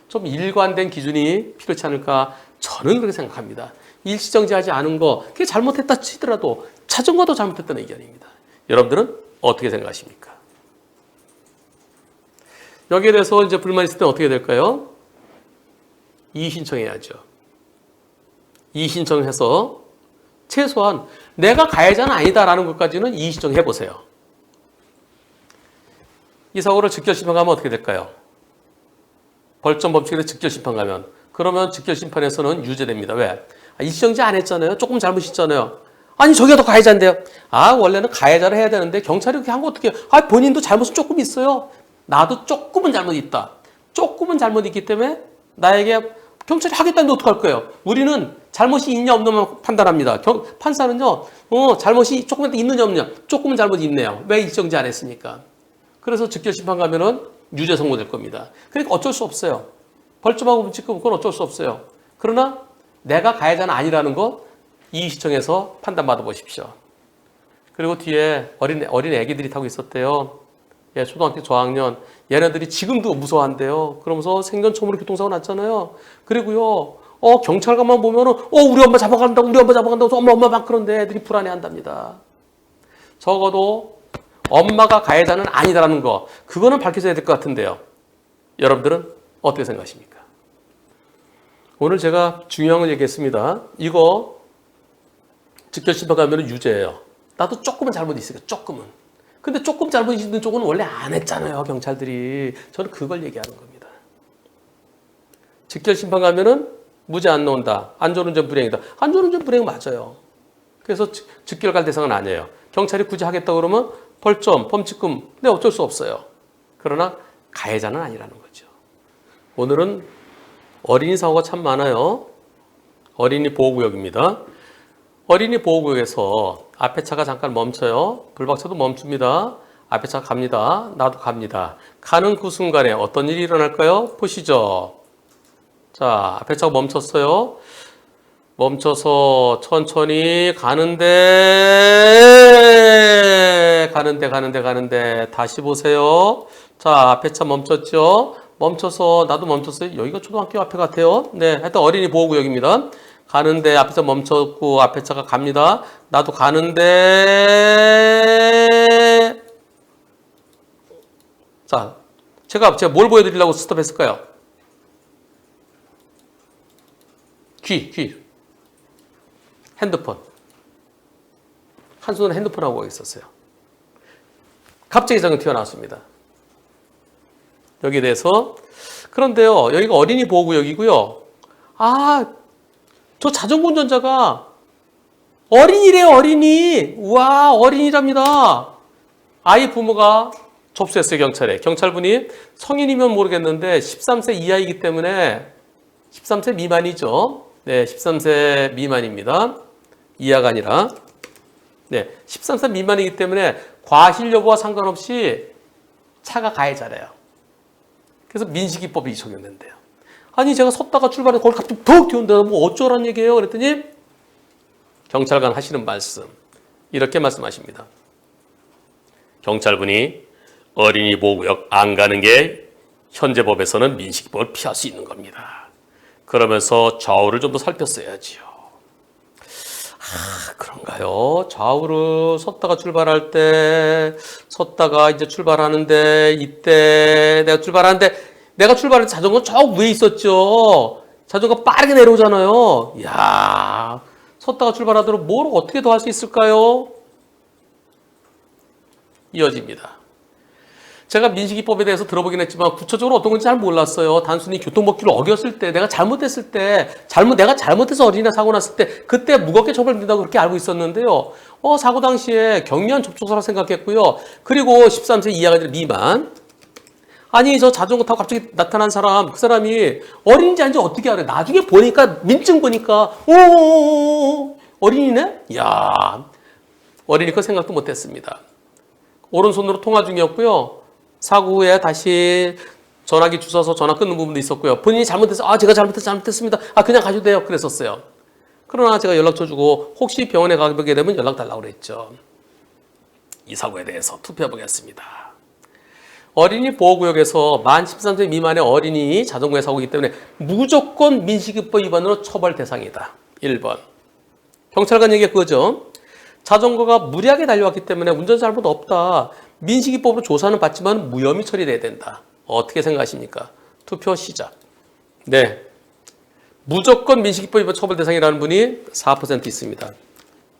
좀 일관된 기준이 필요치 않을까 저는 그렇게 생각합니다. 일시정지하지 않은 거 그게 잘못했다 치더라도 자전거도 잘못했다는 의견입니다. 여러분들은 어떻게 생각하십니까? 여기에 대해서 이제 불만 있을 때 어떻게 될까요? 이의 신청해야죠. 이의 신청해서 최소한 내가 가해자는 아니다라는 것까지는 이의 신청해 보세요. 이 사고를 직결심판 가면 어떻게 될까요? 벌점 범칙에 직결심판 가면 그러면 직결심판에서는 유죄됩니다. 왜? 일시정지 안 했잖아요. 조금 잘못 있잖아요. 아니 저기가 더 가해자인데요. 원래는 가해자를 해야 되는데 경찰이 그렇게 한 거 어떻게 해요? 본인도 잘못은 조금 있어요. 나도 조금은 잘못 있다. 조금은 잘못이 있기 때문에 나에게 경찰이 하겠다는데 어떡할 거예요? 우리는 잘못이 있냐 없냐만 판단합니다. 판사는요, 잘못이 조금 있느냐 없느냐, 조금은 잘못이 있네요. 왜 일정지 안 했으니까. 그래서 즉결심판 가면은 유죄 선고될 겁니다. 그러니까 어쩔 수 없어요. 벌점하고 문칙금 그건 어쩔 수 없어요. 그러나 내가 가해자는 아니라는 거 이의시청에서 판단받아 보십시오. 그리고 뒤에 어린 애기들이 타고 있었대요. 예, 초등학교 저학년. 얘네들이 지금도 무서워한대요. 그러면서 생전 처음으로 교통사고 났잖아요. 그리고요, 경찰관만 보면은, 우리 엄마 잡아간다고, 우리 엄마 잡아간다고, 엄마 막 그런데 애들이 불안해 한답니다. 적어도 엄마가 가해자는 아니다라는 거, 그거는 밝혀져야 될 것 같은데요. 여러분들은 어떻게 생각하십니까? 오늘 제가 중요한 걸 얘기했습니다. 이거 즉결심판 가면 유죄예요. 나도 조금은 잘못이 있으니까, 조금은. 근데 조금 잘못이 있는 쪽은 원래 안 했잖아요, 경찰들이. 저는 그걸 얘기하는 겁니다. 즉결심판 가면은 무죄 안 나온다. 안전운전 불이행이다. 안전운전 불이행 맞아요. 그래서 즉결갈 대상은 아니에요. 경찰이 굳이 하겠다고 그러면 벌점, 범칙금, 네, 어쩔 수 없어요. 그러나 가해자는 아니라는 거죠. 오늘은 어린이 사고가 참 많아요. 어린이 보호구역입니다. 어린이 보호구역에서 앞에 차가 잠깐 멈춰요. 불박차도 멈춥니다. 앞에 차가 갑니다. 나도 갑니다. 가는 그 순간에 어떤 일이 일어날까요? 보시죠. 자, 앞에 차가 멈췄어요. 멈춰서 천천히 가는데 다시 보세요. 자, 앞에 차 멈췄죠. 멈춰서 나도 멈췄어요. 여기가 초등학교 앞에 같아요. 네, 하여튼 어린이 보호구역입니다. 가는데 앞에서 멈췄고 앞에 차가 갑니다. 나도 가는데 자, 제가 뭘 보여드리려고 스톱했을까요? 귀 핸드폰. 한 손에 핸드폰하고 있었어요. 갑자기 장면 튀어나왔습니다. 여기에 대해서. 그런데요, 여기가 어린이 보호구역이고요. 저 자전거 운전자가 어린이래요, 어린이. 우와, 어린이랍니다. 아이 부모가 접수했어요, 경찰에. 경찰분이 성인이면 모르겠는데 13세 이하이기 때문에 13세 미만이죠. 네, 13세 미만입니다. 이하가 아니라. 네, 13세 미만이기 때문에 과실 여부와 상관없이 차가 가해자래요. 그래서 민식이법이 적용된대요. 아니, 제가 섰다가 출발해서 거기 갑자기 푹 튀어온다. 뭐 어쩌란 얘기예요? 그랬더니 경찰관 하시는 말씀, 이렇게 말씀하십니다. 경찰분이 어린이 보호구역 안 가는 게 현재 법에서는 민식이법을 피할 수 있는 겁니다. 그러면서 좌우를 좀 더 살폈어야지요. 그런가요? 좌우를 섰다가 출발할 때, 섰다가 이제 출발하는데, 이때 내가 출발할 때 자전거 저 위에 있었죠. 자전거 빠르게 내려오잖아요. 이야, 섰다가 출발하도록 뭘 어떻게 더 할 수 있을까요? 이어집니다. 제가 민식이법에 대해서 들어보긴 했지만 구체적으로 어떤 건지 잘 몰랐어요. 단순히 교통법규를 어겼을 때, 내가 잘못했을 때, 내가 잘못해서 어린이가 사고 났을 때 그때 무겁게 처벌된다고 그렇게 알고 있었는데요. 사고 당시에 경미한 접촉사라고 생각했고요. 그리고 13세 이하가 아니라 미만. 아니, 저 자전거 타고 갑자기 나타난 사람, 그 사람이 어린이인지 아닌지 어떻게 알아요? 나중에 보니까, 민증 보니까, 어린이네? 이야, 어린이 거 생각도 못했습니다. 오른손으로 통화 중이었고요. 사고 후에 다시 전화기 주워서 전화 끊는 부분도 있었고요. 본인이 잘못해서, 제가 잘못했습니다. 그냥 가셔도 돼요. 그랬었어요. 그러나 제가 연락처 주고, 혹시 병원에 가게 되면 연락 달라고 그랬죠. 이 사고에 대해서 투표해보겠습니다. 어린이 보호구역에서 만 13세 미만의 어린이 자전거에 사고이기 때문에 무조건 민식이법 위반으로 처벌 대상이다. 1번. 경찰관 얘기가 그거죠. 자전거가 무리하게 달려왔기 때문에 운전 잘못 없다. 민식이법으로 조사는 받지만 무혐의 처리돼야 된다. 어떻게 생각하십니까? 투표 시작. 네. 무조건 민식이법 위반 처벌 대상이라는 분이 4% 있습니다.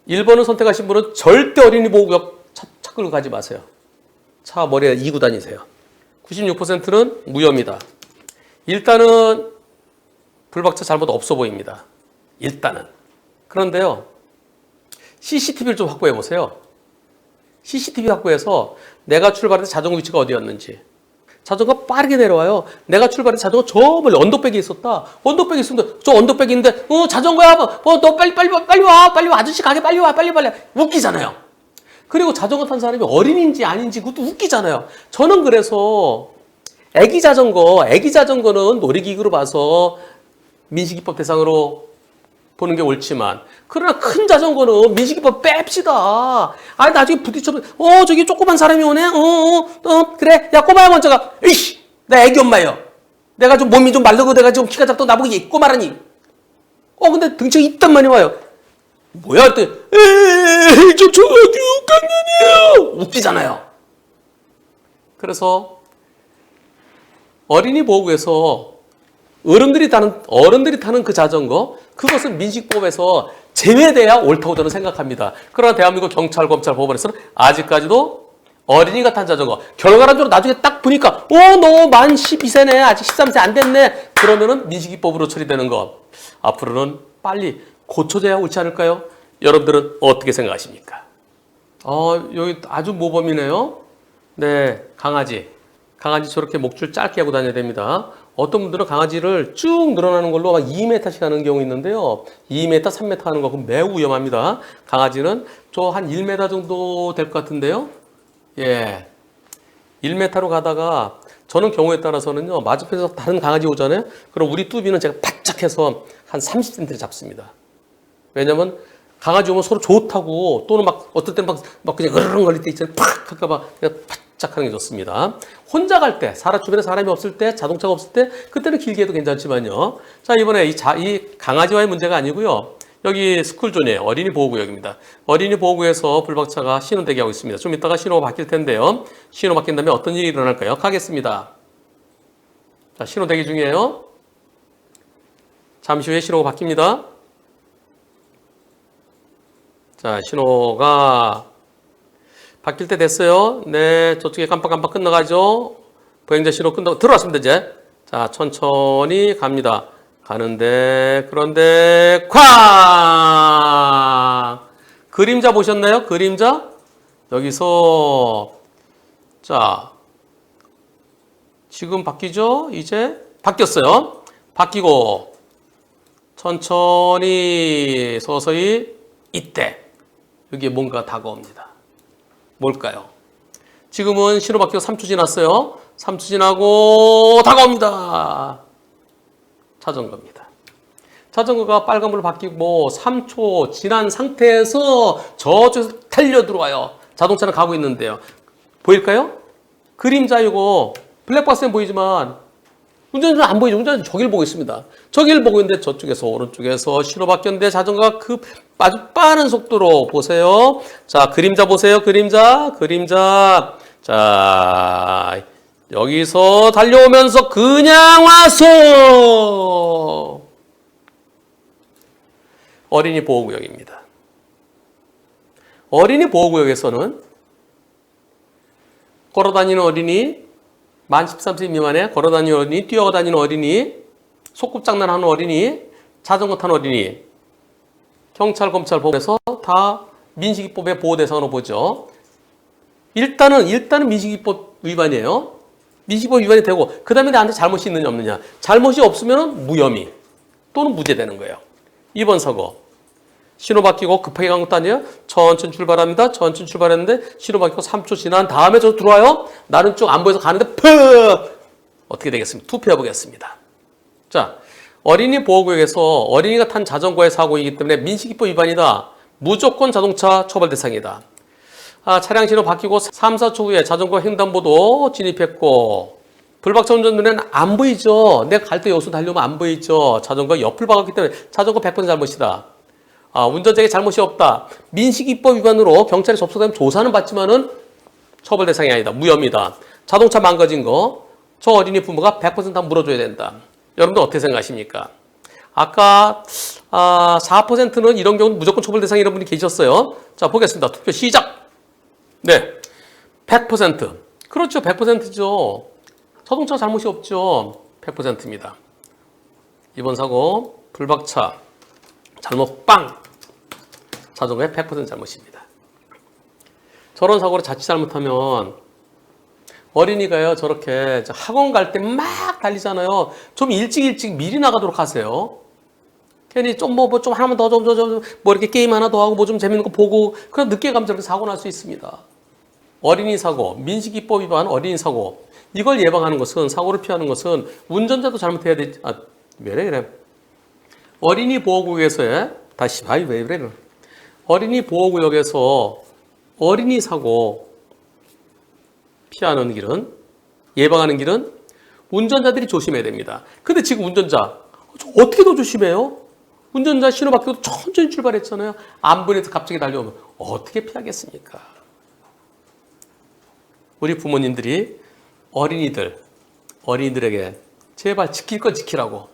1번을 선택하신 분은 절대 어린이 보호구역 차 끌고 가지 마세요. 차 머리에 이고 다니세요. 96%는 무혐의다. 일단은 불박차 잘못 없어 보입니다. 일단은. 그런데요, CCTV를 좀 확보해 보세요. CCTV 확보해서 내가 출발해서 자전거 위치가 어디였는지, 자전거가 빠르게 내려와요. 내가 출발해 자전거 저 멀리 언덕백에 있었다. 언덕백에 있었는데 저 언덕백에 있는데 자전거야. 너 빨리 와. 아저씨 가게 빨리 와. 빨리. 웃기잖아요. 그리고 자전거 탄 사람이 어린인지 아닌지 그것도 웃기잖아요. 저는 그래서 애기 자전거는 놀이기구로 봐서 민식이법 대상으로 보는 게 옳지만, 그러나 큰 자전거는 민식이법 뺍시다. 나중에 부딪혀면 저기 조그만 사람이 오네. 그래. 야, 꼬마야 먼저 가. 에이씨, 나 애기 엄마예요. 내가 좀 몸이 좀 마르고 내가 좀 키가 작고 나보고 꼬마라니. 근데 등치가 이딴 많이 와요. 뭐야? 그때 에이, 저 초등학교 6학년이에요. 웃기잖아요. 그래서 어린이 보호구에서 어른들이 타는 그 자전거, 그것은 민식법에서 제외돼야 옳다고 저는 생각합니다. 그러나 대한민국 경찰, 검찰, 법원에서는 아직까지도 어린이가 탄 자전거, 결과론적으로 나중에 딱 보니까 너 만 12세네, 아직 13세 안 됐네, 그러면은 민식이법으로 처리되는 거 앞으로는 빨리 고쳐져야 옳지 않을까요? 여러분들은 어떻게 생각하십니까? 여기 아주 모범이네요. 네, 강아지 저렇게 목줄 짧게 하고 다녀야 됩니다. 어떤 분들은 강아지를 쭉 늘어나는 걸로 막 2m씩 하는 경우 있는데요. 2m, 3m 하는 거 그럼 매우 위험합니다. 강아지는 저 한 1m 정도 될 것 같은데요. 예, 1m로 가다가 저는 경우에 따라서는요, 맞은편에서 다른 강아지 오잖아요. 그럼 우리 뚜비는 제가 바짝 해서 한 30cm를 잡습니다. 왜냐면 강아지 오면 서로 좋다고, 또는 막 어떨 때는 막 그냥 으르렁 걸릴 때 있잖아요. 팍 할까봐 그냥 바짝 하는 게 좋습니다. 혼자 갈 때, 주변에 사람이 없을 때, 자동차가 없을 때, 그때는 길게 해도 괜찮지만요. 자, 이번에 이 강아지와의 문제가 아니고요. 여기 스쿨존이에요. 어린이 보호구역입니다. 어린이 보호구에서 불박차가 신호 대기하고 있습니다. 좀 이따가 신호가 바뀔 텐데요. 신호 바뀐 다음에 어떤 일이 일어날까요? 가겠습니다. 자, 신호 대기 중이에요. 잠시 후에 신호가 바뀝니다. 자, 신호가 바뀔 때 됐어요. 네, 저쪽에 깜빡깜빡 끝나가죠. 보행자 신호 끝나고 들어왔습니다, 이제. 자, 천천히 갑니다. 가는데, 그런데, 쾅! 그림자 보셨나요? 그림자? 여기서, 자, 지금 바뀌죠? 이제 바뀌었어요. 바뀌고, 천천히, 서서히, 이때, 여기에 뭔가 다가옵니다. 뭘까요? 지금은 신호 바뀌고 3초 지났어요. 3초 지나고 다가옵니다. 자전거입니다. 자전거가 빨간불로 바뀌고 3초 지난 상태에서 저쪽에서 달려 들어와요. 자동차는 가고 있는데요. 보일까요? 그림자 이거 블랙박스는 보이지만 운전자는 안 보이죠. 운전자는 저길 보고 있습니다. 저길 보고 있는데 저쪽에서 오른쪽에서 신호 바뀌었는데 자전거가 아주 빠른 속도로 보세요. 자, 그림자 보세요. 그림자. 자, 여기서 달려오면서 그냥 와서 어린이 보호구역입니다. 어린이 보호구역에서는 걸어다니는 어린이, 만 13세 미만의 걸어다니는 어린이, 뛰어다니는 어린이, 소꿉장난하는 어린이, 자전거 타는 어린이, 경찰, 검찰, 법원에서 다 민식이법의 보호 대상으로 보죠. 일단은 민식이법 위반이에요. 민식이법 위반이 되고, 그 다음에 나한테 잘못이 있느냐 없느냐. 잘못이 없으면 무혐의 또는 무죄되는 거예요. 2번 사고. 신호 바뀌고 급하게 간 것도 아니에요. 천천히 출발합니다. 천천히 출발했는데 신호 바뀌고 3초 지난 다음에 저 들어와요. 나는 쭉 안 보여서 가는데 푹! 어떻게 되겠습니까? 투표해 보겠습니다. 자, 어린이 보호구역에서 어린이가 탄 자전거의 사고이기 때문에 민식이법 위반이다. 무조건 자동차 처벌 대상이다. 차량 신호 바뀌고 3, 4초 후에 자전거 횡단보도 진입했고, 불박차 운전 눈에는 안 보이죠. 내가 갈 때 여기서 달려오면 안 보이죠. 자전거 옆을 박았기 때문에 자전거 100% 잘못이다. 운전자에게 잘못이 없다. 민식이법 위반으로 경찰에 접수되면 조사는 받지만은 처벌 대상이 아니다. 무혐의다. 자동차 망가진 거, 저 어린이 부모가 100% 다 물어줘야 된다. 여러분들 어떻게 생각하십니까? 아까 4%는 이런 경우는 무조건 처벌 대상 이런 분이 계셨어요. 자, 보겠습니다. 투표 시작. 네, 100%. 그렇죠, 100%죠. 자동차 잘못이 없죠. 100%입니다. 이번 사고 불박차 잘못 빵. 자전거의 100% 잘못입니다. 저런 사고를 자칫 잘못하면 어린이가요, 저렇게 학원 갈 때 막 달리잖아요. 좀 일찍 미리 나가도록 하세요. 괜히 좀 하나만 더 이렇게 게임 하나 더 하고 뭐 좀 재밌는 거 보고, 그럼 늦게 가면 저렇게 사고 날 수 있습니다. 어린이 사고, 민식이법 위반 어린이 사고, 이걸 예방하는 것은, 사고를 피하는 것은 운전자도 잘못해야 되지. 왜 그래? 어린이 보호구역에서의, 왜 그래? 어린이 보호구역에서 어린이 사고 피하는 길은, 예방하는 길은 운전자들이 조심해야 됩니다. 근데 지금 운전자, 어떻게 더 조심해요? 운전자 신호 바뀌어도 천천히 출발했잖아요. 안분해서 갑자기 달려오면 어떻게 피하겠습니까? 우리 부모님들이 어린이들에게 제발 지킬 거 지키라고.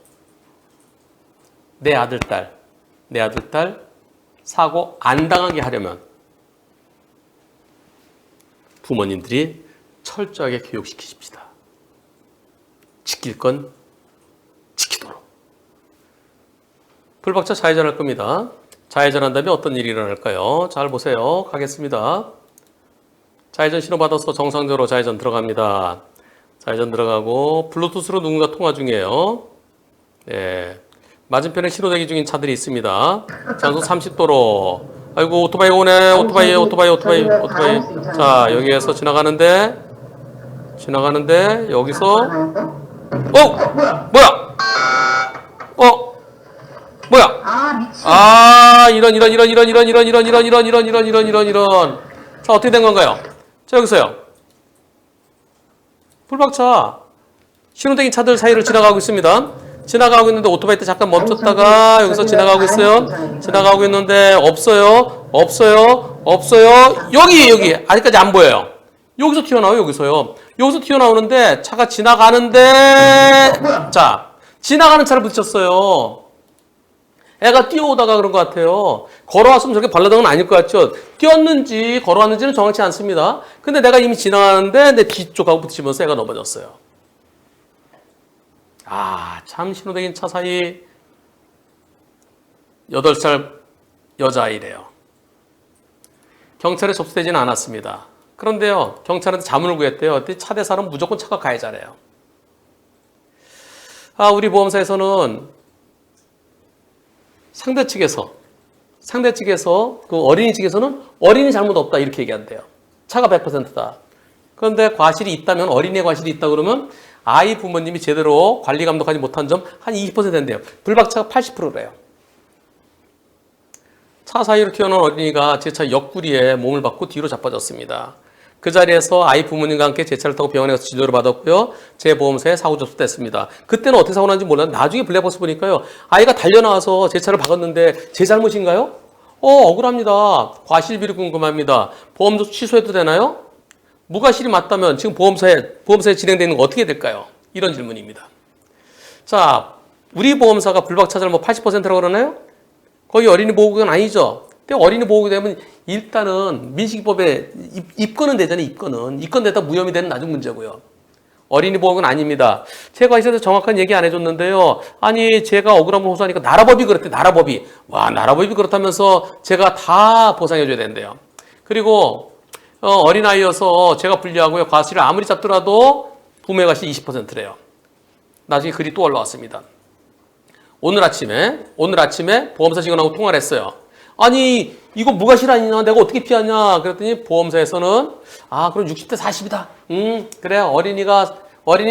내 아들, 딸 사고 안 당하게 하려면 부모님들이 철저하게 교육시키십시다. 지킬 건 지키도록. 불박차 좌회전할 겁니다. 좌회전한 다음에 어떤 일이 일어날까요? 잘 보세요. 가겠습니다. 좌회전 신호 받아서 정상적으로 좌회전 들어갑니다. 좌회전 들어가고 블루투스로 누군가 통화 중이에요. 네. 맞은편에 신호 대기 중인 차들이 있습니다. 장속 30도로. 아이고, 오토바이 오네. 오토바이. 자, 여기에서 지나가는데 여기서 이런. 자, 어떻게 된 건가요? 자, 여기서요. 불박차. 신호등이 차들 사이를 지나가고 있습니다. 지나가고 있는데 오토바이 때 잠깐 멈췄다가 여기서 지나가고 있어요. 지나가고 있는데 없어요. 여기. 아직까지 안 보여요. 여기서 튀어나와요, 여기서요. 여기서 튀어나오는데 차가 지나가는데, 자, 지나가는 차를 부딪혔어요. 애가 뛰어오다가 그런 것 같아요. 걸어왔으면 저렇게 발라당은 아닐 것 같죠? 뛰었는지 걸어왔는지는 정확치 않습니다. 근데 내가 이미 지나가는데 내 뒤쪽하고 부딪히면서 애가 넘어졌어요. 참 신호대긴 차 사이 8살 여자아이래요. 경찰에 접수되지는 않았습니다. 그런데요, 경찰한테 자문을 구했대요. 차 대사는 무조건 차가 가해자래요. 우리 보험사에서는 상대 측에서 그 어린이 측에서는 어린이 잘못 없다 이렇게 얘기한대요. 차가 100%다. 그런데 과실이 있다면, 어린이의 과실이 있다 그러면 아이 부모님이 제대로 관리 감독하지 못한 점 한 20% 된대요. 불박차가 80%래요. 차 사이로 튀어나온 어린이가 제 차 옆구리에 몸을 받고 뒤로 자빠졌습니다. 그 자리에서 아이 부모님과 함께 제 차를 타고 병원에 가서 진료를 받았고요. 제 보험사에 사고 접수됐습니다. 그때는 어떻게 사고 났는지 몰랐는데 나중에 블랙박스 보니까요. 아이가 달려나와서 제 차를 박았는데 제 잘못인가요? 억울합니다. 과실비리 궁금합니다. 보험 접수 취소해도 되나요? 무과실이 맞다면 지금 보험사에 진행되는 거 어떻게 될까요? 이런 질문입니다. 자, 우리 보험사가 불박차를 80%라고 그러나요? 거의 어린이 보호구역은 아니죠. 근데 어린이 보호구역 되면 일단은 민식이법에 입건은 되잖아요. 입건되다 무혐의 되는 나중 문제고요. 어린이 보호구역은 아닙니다. 제가 있어서 정확한 얘기 안 해줬는데요. 아니, 제가 억울함을 호소하니까 나라법이 그랬대. 나라법이 그렇다면서 제가 다 보상해줘야 된대요. 그리고 어린아이여서 제가 불리하고요. 과실을 아무리 잡더라도 부모의 과실이 20%래요. 나중에 글이 또 올라왔습니다. 오늘 아침에 보험사 직원하고 통화를 했어요. 아니, 이거 무과실 아니냐? 내가 어떻게 피하냐? 그랬더니 보험사에서는 그럼 60대 40이다. 그래. 어린이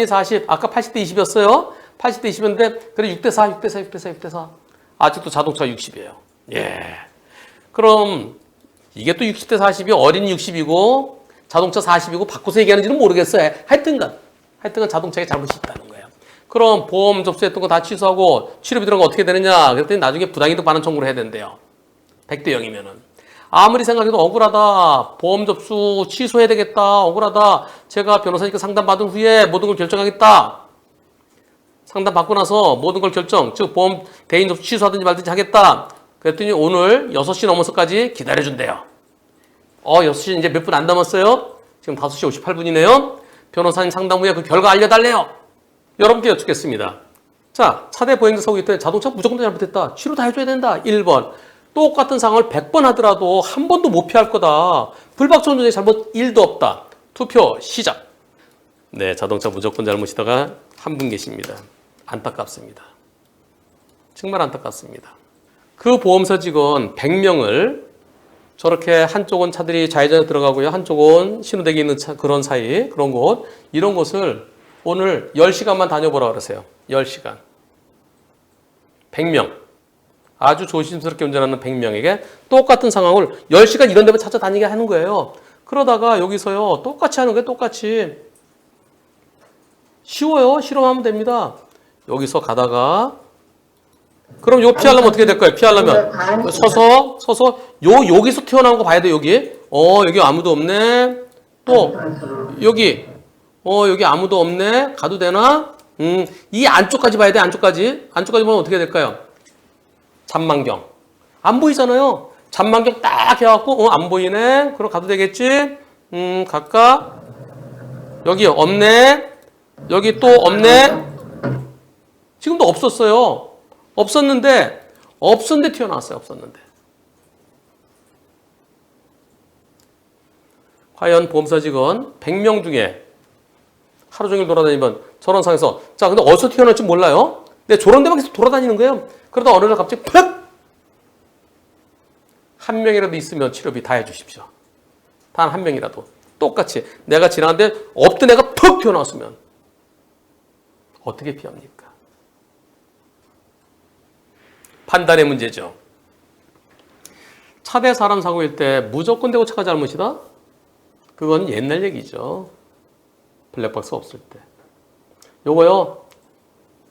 40. 아까 80대 20이었어요. 80대 20이었는데 그래 6대 4. 아직도 자동차 60이에요. 예. 그럼 이게 또 60대 40이 어린이 60이고 자동차 40이고 바꿔서 얘기하는지는 모르겠어요. 하여튼간 자동차에 잘못이 있다는 거예요. 그럼 보험 접수했던 거 다 취소하고 치료비 들어간 거 어떻게 되느냐? 그랬더니 나중에 부당이득 반환 청구를 해야 된대요. 100대 0이면은. 아무리 생각해도 억울하다. 보험 접수 취소해야 되겠다. 억울하다. 제가 변호사님께 상담받은 후에 모든 걸 결정하겠다. 상담받고 나서 모든 걸 즉 보험 대인 접수 취소하든지 말든지 하겠다. 그랬더니 오늘 6시 넘어서까지 기다려준대요. 6시 이제 몇 분 안 남았어요? 지금 5시 58분이네요. 변호사님 상담 후에 그 결과 알려달래요. 여러분께 여쭙겠습니다. 자, 차대 보행자 사고 있을 때 자동차 무조건 잘못했다. 치료 다 해줘야 된다. 1번. 똑같은 상황을 100번 하더라도 한 번도 못 피할 거다. 불박차 운전의 잘못 1도 없다. 투표 시작. 네, 자동차 무조건 잘못이다가 한 분 계십니다. 안타깝습니다. 정말 안타깝습니다. 그 보험사 직원 100명을 저렇게 한쪽은 차들이 좌회전에 들어가고요. 한쪽은 신호대기 있는 그런 사이, 그런 곳, 이런 곳을 오늘 10시간만 다녀보라 그러세요. 10시간. 100명. 아주 조심스럽게 운전하는 100명에게 똑같은 상황을 10시간 이런 데만 찾아다니게 하는 거예요. 그러다가 여기서요. 똑같이 하는 거예요. 똑같이. 쉬워요. 실험하면 됩니다. 여기서 가다가 그럼 요 피하려면 어떻게 될 거예요? 피하려면 서서 여기서 튀어나온 거 봐야 돼. 여기. 여기 아무도 없네. 또 여기 아무도 없네. 가도 되나? 이 안쪽까지 봐야 돼. 안쪽까지 보면 어떻게 될까요? 잔망경. 안 보이잖아요. 잔망경 딱 해갖고 안 보이네. 그럼 가도 되겠지? 갈까? 여기 없네. 여기 또 없네. 지금도 없었어요. 없었는데 튀어나왔어요. 없었는데. 과연 보험사 직원 100명 중에 하루 종일 돌아다니면 저런 상에서 자, 근데 어디서 튀어나올지 몰라요. 근데 저런 데만 계속 돌아다니는 거예요. 그러다 어느 날 갑자기 팍! 한 명이라도 있으면 치료비 다 해주십시오. 단 한 명이라도. 똑같이 내가 지나는데 없던 애가 푹 튀어나왔으면 어떻게 피합니까? 판단의 문제죠. 차 대 사람 사고일 때 무조건 대고 차가 잘못이다? 그건 옛날 얘기죠. 블랙박스 없을 때. 요거요.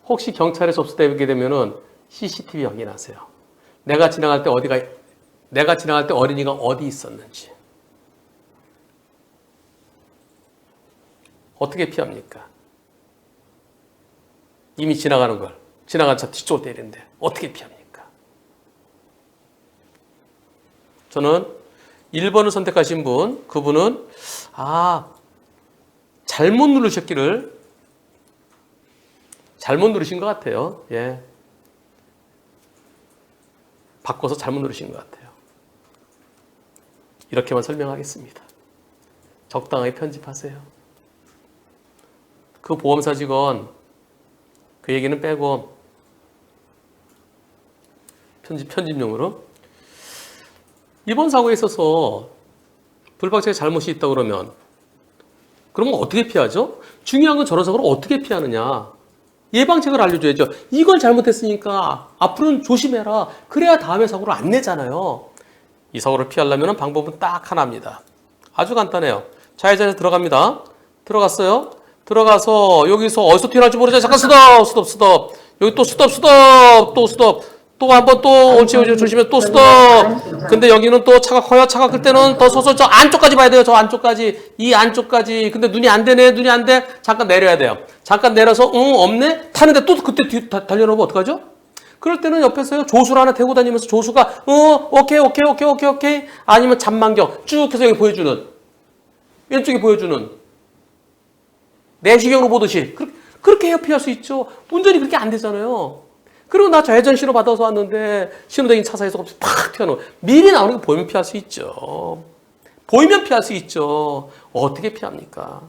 혹시 경찰에서 접수되게 되면은 CCTV 확인하세요. 내가 지나갈 때 어린이가 어디 있었는지. 어떻게 피합니까? 이미 지나간 차 뒤쪽을 때리는데 어떻게 피합니까? 저는 1번을 선택하신 분, 그분은 잘못 누르신 것 같아요. 예. 바꿔서 잘못 누르신 것 같아요. 이렇게만 설명하겠습니다. 적당하게 편집하세요. 그 보험사 직원 그 얘기는 빼고 편집용으로 이번 사고에 있어서 불박차에 잘못이 있다고 그러면 어떻게 피하죠? 중요한 건 저런 사고를 어떻게 피하느냐. 예방책을 알려줘야죠. 이걸 잘못했으니까 앞으로는 조심해라. 그래야 다음에 사고를 안 내잖아요. 이 사고를 피하려면 방법은 딱 하나입니다. 아주 간단해요. 좌회전에서 들어갑니다. 들어갔어요. 들어가서 여기서 어디서 튀어나올지 모르죠. 잠깐 스톱. 여기 또 스톱. 또 한 번 또 옳지 조심해 또 스톱. 근데 여기는 또 차가 커요. 차가 클 때는 더 서서 저 안쪽까지 봐야 돼요. 저 안쪽까지. 이 안쪽까지. 근데 눈이 안 돼. 잠깐 내려야 돼요. 잠깐 내려서 없네. 타는데 또 그때 뒤 달려놓으면 어떡하죠? 그럴 때는 옆에서요. 조수를 하나 대고 다니면서 조수가 오케이. 아니면 잔망경 쭉 해서 여기 보여주는. 왼쪽에 보여주는. 내시경으로 보듯이. 그렇게 해야 피할 수 있죠. 운전이 그렇게 안 되잖아요. 그리고 나 좌회전 신호 받아서 왔는데 신호등이 차사에서 갑자기 팍 튀어나오고 미리 나오는 거 보이면 피할 수 있죠. 어떻게 피합니까?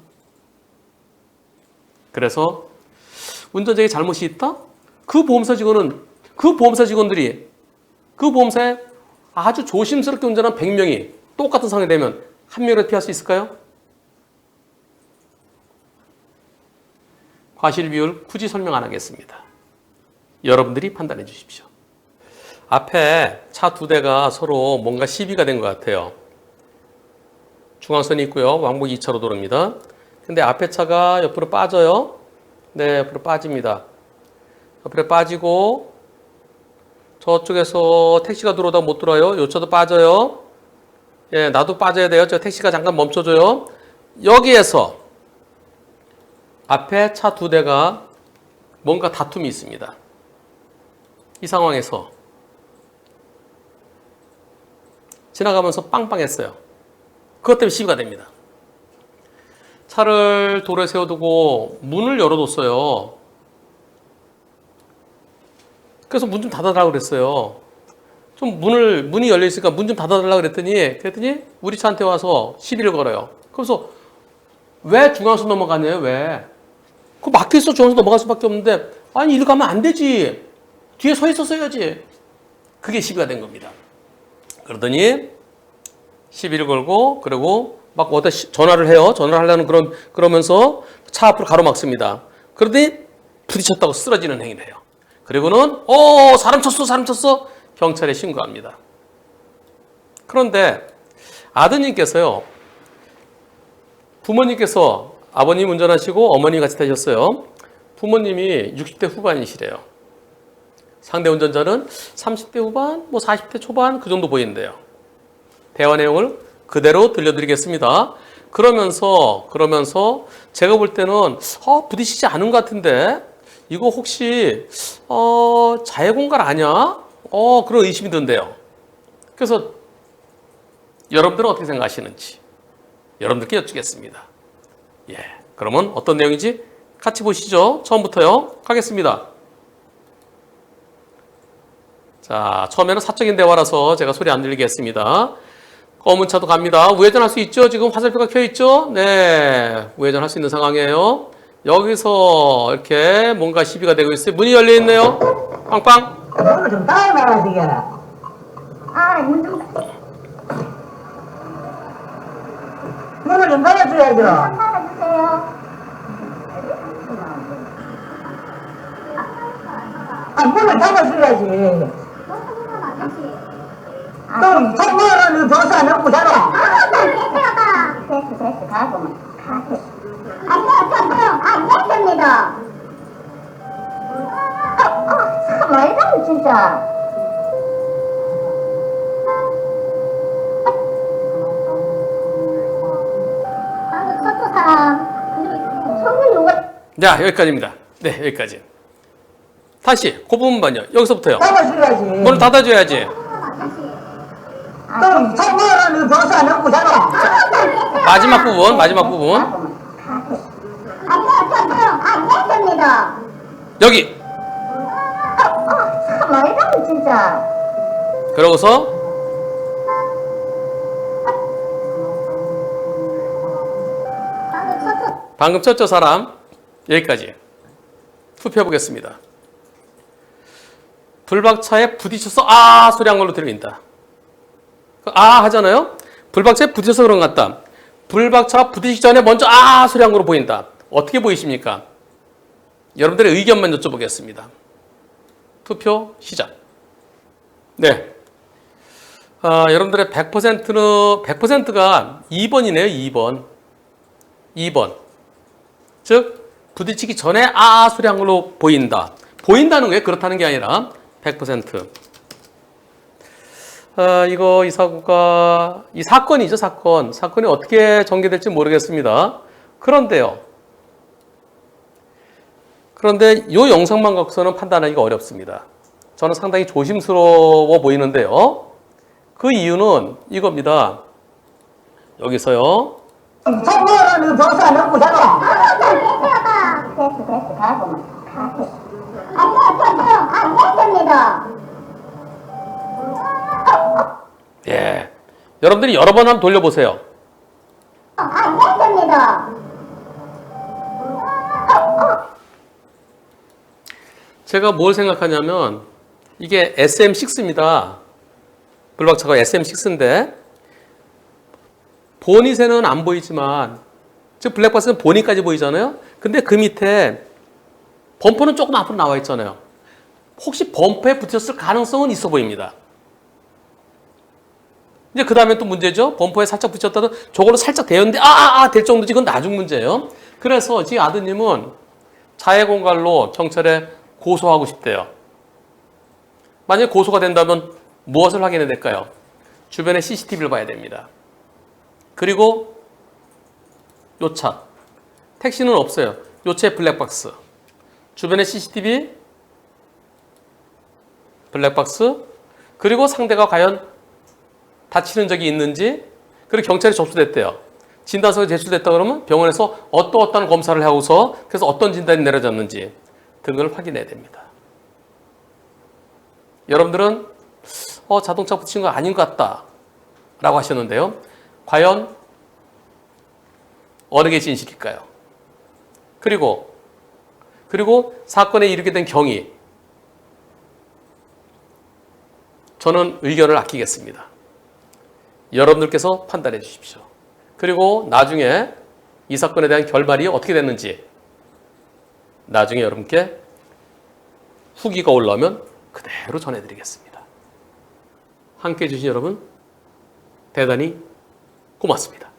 그래서 운전자의 잘못이 있다? 그 보험사에 아주 조심스럽게 운전한 100명이 똑같은 상황이 되면 한 명이라도 피할 수 있을까요? 과실 비율 굳이 설명 안 하겠습니다. 여러분들이 판단해 주십시오. 앞에 차 두 대가 서로 뭔가 시비가 된 것 같아요. 중앙선이 있고요. 왕복 2차로 도로입니다. 근데 앞에 차가 옆으로 빠져요. 네, 옆으로 빠집니다. 옆으로 빠지고 저쪽에서 택시가 들어오다가 못 들어와요. 요 차도 빠져요. 예, 나도 빠져야 돼요. 저 택시가 잠깐 멈춰줘요. 여기에서 앞에 차 두 대가 뭔가 다툼이 있습니다. 이 상황에서 지나가면서 빵빵했어요. 그것 때문에 시비가 됩니다. 차를 도로에 세워두고 문을 열어뒀어요. 그래서 문 좀 닫아달라고 그랬어요. 문이 열려있으니까 문 좀 닫아달라고 그랬더니 우리 차한테 와서 시비를 걸어요. 그래서 왜 중앙선 넘어가네요? 왜? 그 막혀있어 중앙선 넘어갈 수밖에 없는데 아니 이리 가면 안 되지. 뒤에 서 있었어야지. 그게 시비가 된 겁니다. 그러더니 시비를 걸고 그리고 막 어디다 전화를 해요. 전화를 하려는 그러면서 차 앞으로 가로막습니다. 그러더니 부딪혔다고 쓰러지는 행위를 해요. 그리고는 사람 쳤어. 경찰에 신고합니다. 그런데 아드님께서요. 부모님께서 아버님 운전하시고 어머님 같이 타셨어요. 부모님이 60대 후반이시래요. 상대 운전자는 30대 후반, 40대 초반 그 정도 보이는데요. 대화 내용을 그대로 들려드리겠습니다. 그러면서 제가 볼 때는 부딪히지 않은 것 같은데 이거 혹시 자해공갈 아니야? 그런 의심이 든대요. 그래서 여러분들은 어떻게 생각하시는지 여러분들께 여쭙겠습니다. 예, 그러면 어떤 내용인지 같이 보시죠. 처음부터요. 가겠습니다. 자, 처음에는 사적인 대화라서 제가 소리 안 들리게 했습니다. 검은 차도 갑니다. 우회전 할 수 있죠? 지금 화살표가 켜 있죠? 네, 우회전 할 수 있는 상황이에요. 여기서 이렇게 뭔가 시비가 되고 있어요. 문이 열려 있네요. 빵빵. 문을 좀 닫아놔야 되겠나? 문을 좀 닫아줘야죠. 문을 닫아줘야지. 그럼 선물은 도사 넣고 자라. 됐어. 가보면. 됐습니다. 말도 진짜. 자, 여기까지입니다. 네, 여기까지. 다시 그 부분만요. 여기서부터요. 닫아줘야지. 문을 닫아줘야지. 그럼 선물은 도사 넣고 자라. 마지막 부분. 됐습니다. 여기. 말도 진짜. 그러고서 방금 쳤죠 사람. 여기까지. 투표해 보겠습니다. 불박차에 부딪혀서 소리 한 걸로 들린다. 하잖아요. 불박차에 부딪혀서 그런 것 같다. 불박차 부딪히기 전에 먼저 소리 한 걸로 보인다. 어떻게 보이십니까? 여러분들의 의견만 여쭤보겠습니다. 투표 시작. 네. 여러분들의 100%가 2번이네요. 2번. 즉 부딪히기 전에 소리 한 걸로 보인다. 보인다는 게 그렇다는 게 아니라 100%. 이 사건이죠, 사건. 사건이 어떻게 전개될지 모르겠습니다. 그런데 이 영상만 갖고서는 판단하기가 어렵습니다. 저는 상당히 조심스러워 보이는데요. 그 이유는 이겁니다. 여기서요. 선물은 도사 넣고 자라. 됐어. 가보면. 됐습니다. 예. 여러분들이 여러 번 한번 돌려보세요. 됐습니다. 제가 뭘 생각하냐면 이게 SM6입니다. 불박차가 SM6인데 보닛에는 안 보이지만 즉 블랙박스는 보닛까지 보이잖아요. 근데 그 밑에 범퍼는 조금 앞으로 나와 있잖아요. 혹시 범퍼에 붙였을 가능성은 있어 보입니다. 이제 그 다음에 또 문제죠. 범퍼에 살짝 붙였다도 저걸로 살짝 대였는데 될 정도지. 이건 나중 문제예요. 그래서 지 아드님은 자해공갈로 경찰에 고소하고 싶대요. 만약에 고소가 된다면 무엇을 확인해야 될까요? 주변에 CCTV를 봐야 됩니다. 그리고 요 차. 택시는 없어요. 요 차에 블랙박스. 주변에 CCTV, 블랙박스, 그리고 상대가 과연 다치는 적이 있는지, 그리고 경찰이 접수됐대요. 진단서가 제출됐다 그러면 병원에서 어떠한 검사를 하고서 그래서 어떤 진단이 내려졌는지 등을 확인해야 됩니다. 여러분들은 자동차 붙인 거 아닌 것 같다 라고 하셨는데요. 과연 어느 게 진실일까요? 그리고 사건에 이르게 된 경위. 저는 의견을 아끼겠습니다. 여러분들께서 판단해 주십시오. 그리고 나중에 이 사건에 대한 결말이 어떻게 됐는지 나중에 여러분께 후기가 올라오면 그대로 전해드리겠습니다. 함께해 주신 여러분 대단히 고맙습니다.